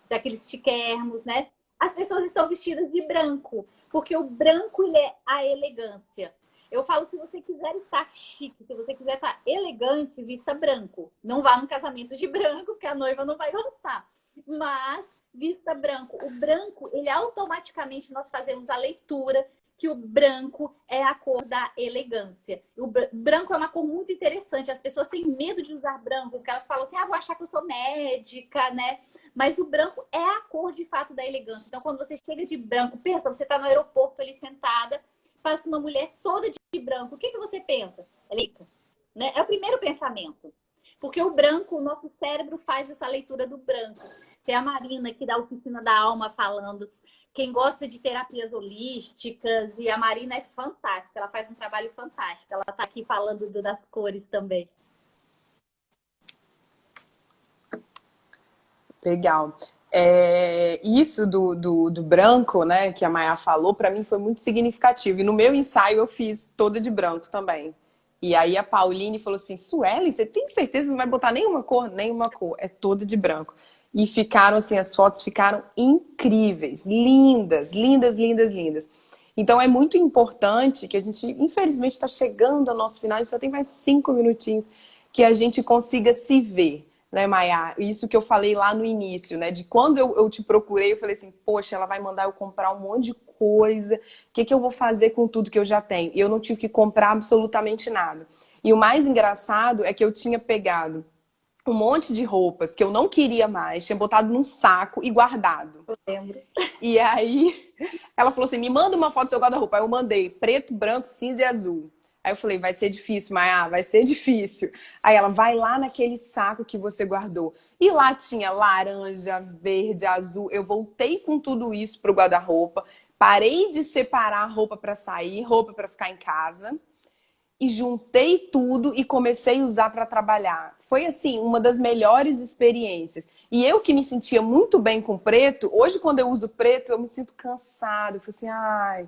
daqueles chiquermos, né? As pessoas estão vestidas de branco, porque o branco ele é a elegância. Eu falo, se você quiser estar chique, se você quiser estar elegante, vista branco. Não vá no casamento de branco, porque a noiva não vai gostar. Mas vista branco. O branco, ele automaticamente nós fazemos a leitura que o branco é a cor da elegância. O branco é uma cor muito interessante. As pessoas têm medo de usar branco, porque elas falam assim, vou achar que eu sou médica, né? Mas o branco é a cor, de fato, da elegância. Então, quando você chega de branco, pensa, você está no aeroporto ali sentada, passa uma mulher toda de branco. O que você pensa? É rica, né? É o primeiro pensamento. Porque o branco, o nosso cérebro faz essa leitura do branco. Tem a Marina aqui da Oficina da Alma falando. Quem gosta de terapias holísticas, e a Marina é fantástica, ela faz um trabalho fantástico. Ela está aqui falando das cores também. Legal. Isso do branco, né, que a Maia falou, para mim foi muito significativo. E no meu ensaio eu fiz toda de branco também. E aí a Pauline falou assim, Suelen, você tem certeza que não vai botar nenhuma cor? Nenhuma cor, é toda de branco. E ficaram assim, as fotos ficaram incríveis, lindas, lindas, lindas, lindas. Então é muito importante que a gente, infelizmente, está chegando ao nosso final, a gente só tem mais 5 minutinhos, que a gente consiga se ver, né, Maia? Isso que eu falei lá no início, né? De quando eu te procurei, eu falei assim, poxa, ela vai mandar eu comprar um monte de coisa, o que eu vou fazer com tudo que eu já tenho? E eu não tive que comprar absolutamente nada. E o mais engraçado é que eu tinha pegado um monte de roupas que eu não queria mais, tinha botado num saco e guardado. Eu lembro. E aí ela falou assim, me manda uma foto do seu guarda-roupa. Aí eu mandei preto, branco, cinza e azul. Aí eu falei, vai ser difícil, Maia, vai ser difícil. Aí ela, vai lá naquele saco que você guardou. E lá tinha laranja, verde, azul. Eu voltei com tudo isso pro guarda-roupa. Parei de separar roupa para sair, roupa para ficar em casa. E juntei tudo e comecei a usar para trabalhar. Foi, assim, uma das melhores experiências. E eu que me sentia muito bem com preto, hoje quando eu uso preto, eu me sinto cansada. Eu falo assim, ai,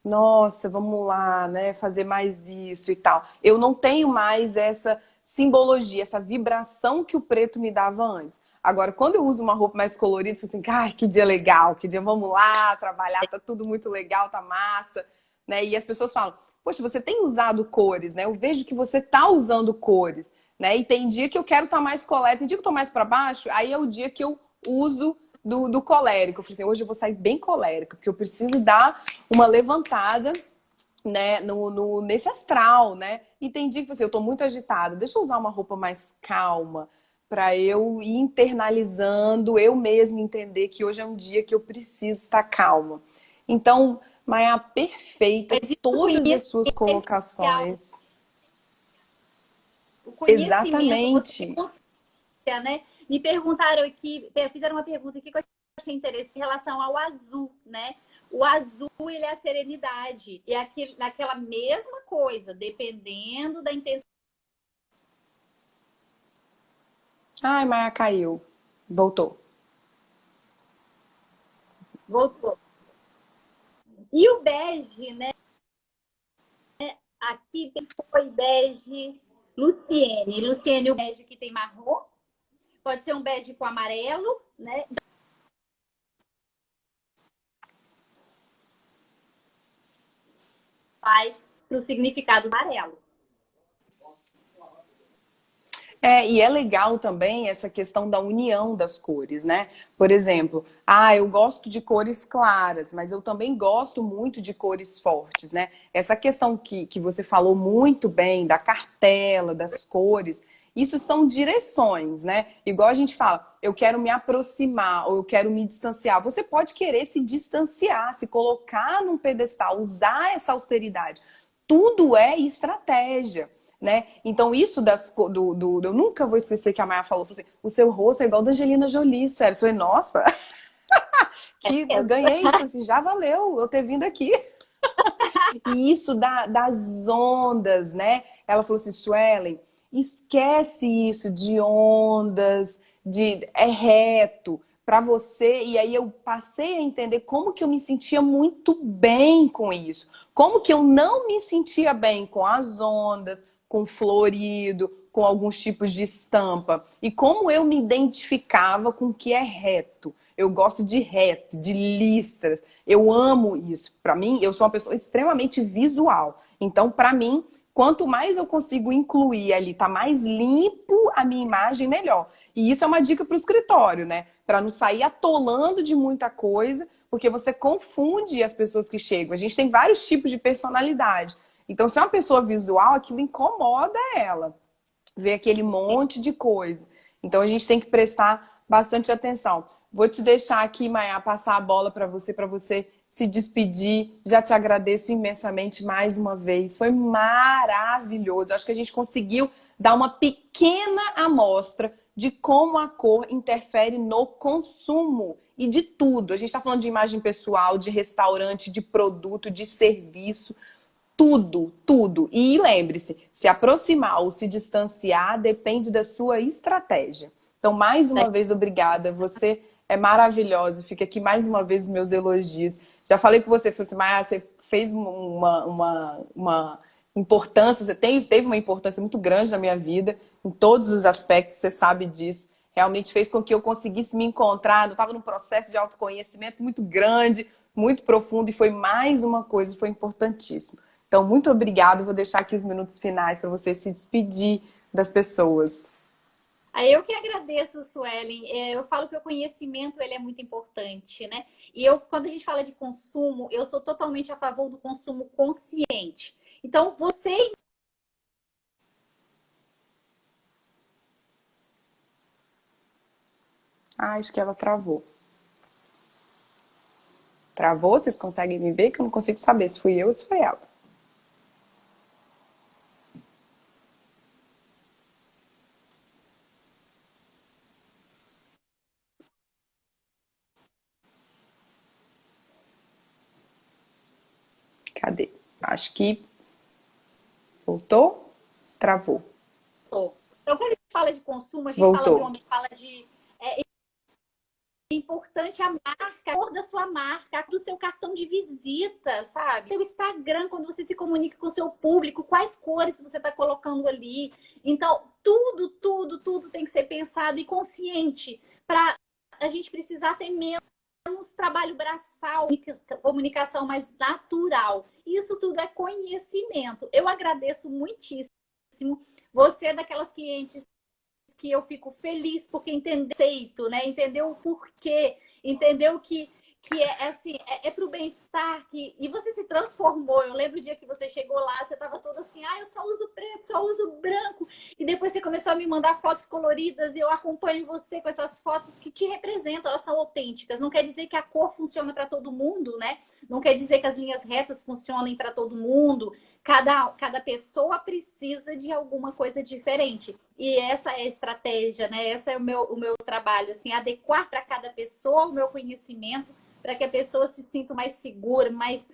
nossa, vamos lá, né, fazer mais isso e tal. Eu não tenho mais essa simbologia, essa vibração que o preto me dava antes. Agora, quando eu uso uma roupa mais colorida, eu fico assim, ai, que dia legal, que dia vamos lá trabalhar, tá tudo muito legal, tá massa, né? E as pessoas falam, poxa, você tem usado cores, né? Eu vejo que você tá usando cores, né? E tem dia que eu quero estar mais colérica, tem dia que eu tô mais para baixo, aí é o dia que eu uso do colérico. Eu falei assim, hoje eu vou sair bem colérica, porque eu preciso dar uma levantada, né, nesse astral, né? E tem dia que você, eu tô muito agitada, deixa eu usar uma roupa mais calma para eu ir internalizando, eu mesma entender que hoje é um dia que eu preciso estar calma. Então, Maia, perfeita, Mas isso o todas as conhecimento suas é essencial. colocações. O conhecimento, você ter Exatamente. consciência, né? Me perguntaram aqui, fizeram uma pergunta aqui que eu achei interessante em relação ao azul, né? O azul, ele é a serenidade. E é naquela mesma coisa, dependendo da intenção. Ai, Maia caiu. Voltou. Voltou. E o bege, né? Aqui foi bege Luciene. Luciene, o bege que tem marrom. Pode ser um bege com amarelo, né? Vai para o significado amarelo. E é legal também essa questão da união das cores, né? Por exemplo, eu gosto de cores claras, mas eu também gosto muito de cores fortes, né? Essa questão que você falou muito bem da cartela, das cores, isso são direções, né? Igual a gente fala, eu quero me aproximar ou eu quero me distanciar. Você pode querer se distanciar, se colocar num pedestal, usar essa austeridade. Tudo é estratégia, né? Então, isso eu nunca vou esquecer que a Maia falou assim, o seu rosto é igual da Angelina Jolie, sério. Eu falei, nossa, que eu Mesmo. ganhei. Eu falei assim, já valeu eu ter vindo aqui. E isso das ondas, né? Ela falou assim, Suelen, esquece isso de ondas, é reto para você. E aí eu passei a entender como que eu me sentia muito bem com isso. Como que eu não me sentia bem com as ondas, com florido, com alguns tipos de estampa. E como eu me identificava com o que é reto. Eu gosto de reto, de listras. Eu amo isso. Para mim, eu sou uma pessoa extremamente visual. Então, para mim, quanto mais eu consigo incluir ali, tá mais limpo a minha imagem, melhor. E isso é uma dica para o escritório, né? Para não sair atolando de muita coisa, porque você confunde as pessoas que chegam. A gente tem vários tipos de personalidade. Então, se é uma pessoa visual, aquilo incomoda ela ver aquele monte de coisa. Então a gente tem que prestar bastante atenção. Vou te deixar aqui, Maia, passar a bola para você se despedir. Já te agradeço imensamente mais uma vez. Foi maravilhoso. Acho que a gente conseguiu dar uma pequena amostra de como a cor interfere no consumo e de tudo. A gente está falando de imagem pessoal, de restaurante, de produto, de serviço. Tudo, tudo. E lembre-se, se aproximar ou se distanciar depende da sua estratégia. Então, mais uma vez, obrigada. Você é maravilhosa. Fica aqui mais uma vez os meus elogios. Já falei com você, falei assim, mas você fez uma importância, teve uma importância muito grande na minha vida, em todos os aspectos, você sabe disso. Realmente fez com que eu conseguisse me encontrar. Eu estava num processo de autoconhecimento muito grande, muito profundo, e foi mais uma coisa, foi importantíssimo. Então, muito obrigada. Vou deixar aqui os minutos finais para você se despedir das pessoas. Aí eu que agradeço, Suelen. Eu falo que o conhecimento ele é muito importante, né? E quando a gente fala de consumo, eu sou totalmente a favor do consumo consciente. Então, você Acho que ela travou. Travou? Vocês conseguem me ver? Que eu não consigo saber se fui eu ou se foi ela. Cadê? Acho que voltou? Travou. então, quando a gente fala de consumo, a gente fala de Voltou. homem, fala de importante a marca, a cor da sua marca, do seu cartão de visita, sabe? Seu Instagram, quando você se comunica com o seu público, quais cores você está colocando ali. Então, tudo tem que ser pensado e consciente para a gente precisar ter menos trabalho braçal, comunicação mais natural. Isso tudo é conhecimento. Eu agradeço muitíssimo. Você é daquelas clientes que eu fico feliz porque entendeu, né? Entendeu o porquê, entendeu que é assim, é pro bem-estar, e você se transformou. Eu lembro o dia que você chegou lá, você tava toda assim, eu só uso preto, só uso branco, e depois você começou a me mandar fotos coloridas, e eu acompanho você com essas fotos que te representam, elas são autênticas. Não quer dizer que a cor funciona para todo mundo, né? Não quer dizer que as linhas retas funcionem para todo mundo. Cada pessoa precisa de alguma coisa diferente. E essa é a estratégia, né? Esse é o meu trabalho, assim, adequar para cada pessoa o meu conhecimento, para que a pessoa se sinta mais segura, mais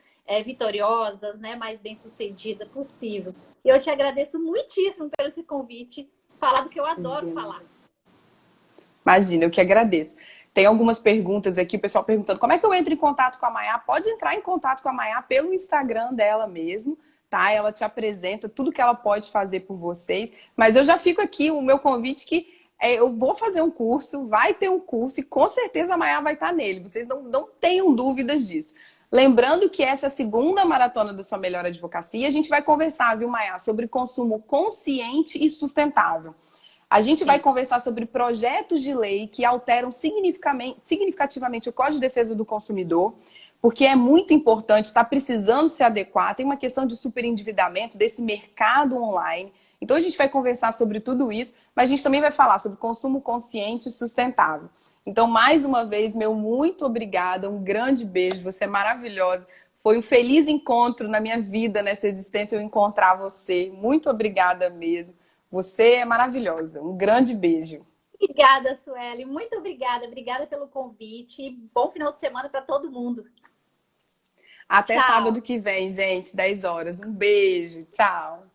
vitoriosa, né? Mais bem-sucedida possível. E eu te agradeço muitíssimo pelo esse convite, falar do que eu adoro falar. Imagina, eu que agradeço. Tem algumas perguntas aqui, o pessoal perguntando como é que eu entro em contato com a Mayá. Pode entrar em contato com a Mayá pelo Instagram dela mesmo, tá? Ela te apresenta tudo que ela pode fazer por vocês. Mas eu já fico aqui, o meu convite que eu vou fazer um curso, vai ter um curso e com certeza a Mayá vai estar nele. Vocês não tenham dúvidas disso. Lembrando que essa é a segunda maratona da Sua Melhor Advocacia. A gente vai conversar, viu, Mayá, sobre consumo consciente e sustentável. A gente vai conversar sobre projetos de lei que alteram significativamente o Código de Defesa do Consumidor, porque é muito importante, está precisando se adequar, tem uma questão de superendividamento desse mercado online. Então a gente vai conversar sobre tudo isso, mas a gente também vai falar sobre consumo consciente e sustentável. Então, mais uma vez, meu muito obrigada, um grande beijo, você é maravilhosa. Foi um feliz encontro na minha vida, nessa existência, eu encontrar você. Muito obrigada mesmo. Você é maravilhosa. Um grande beijo. Obrigada, Sueli. Muito obrigada. Obrigada pelo convite. Bom final de semana para todo mundo. Até Tchau. sábado que vem, gente, 10 horas. Um beijo. Tchau.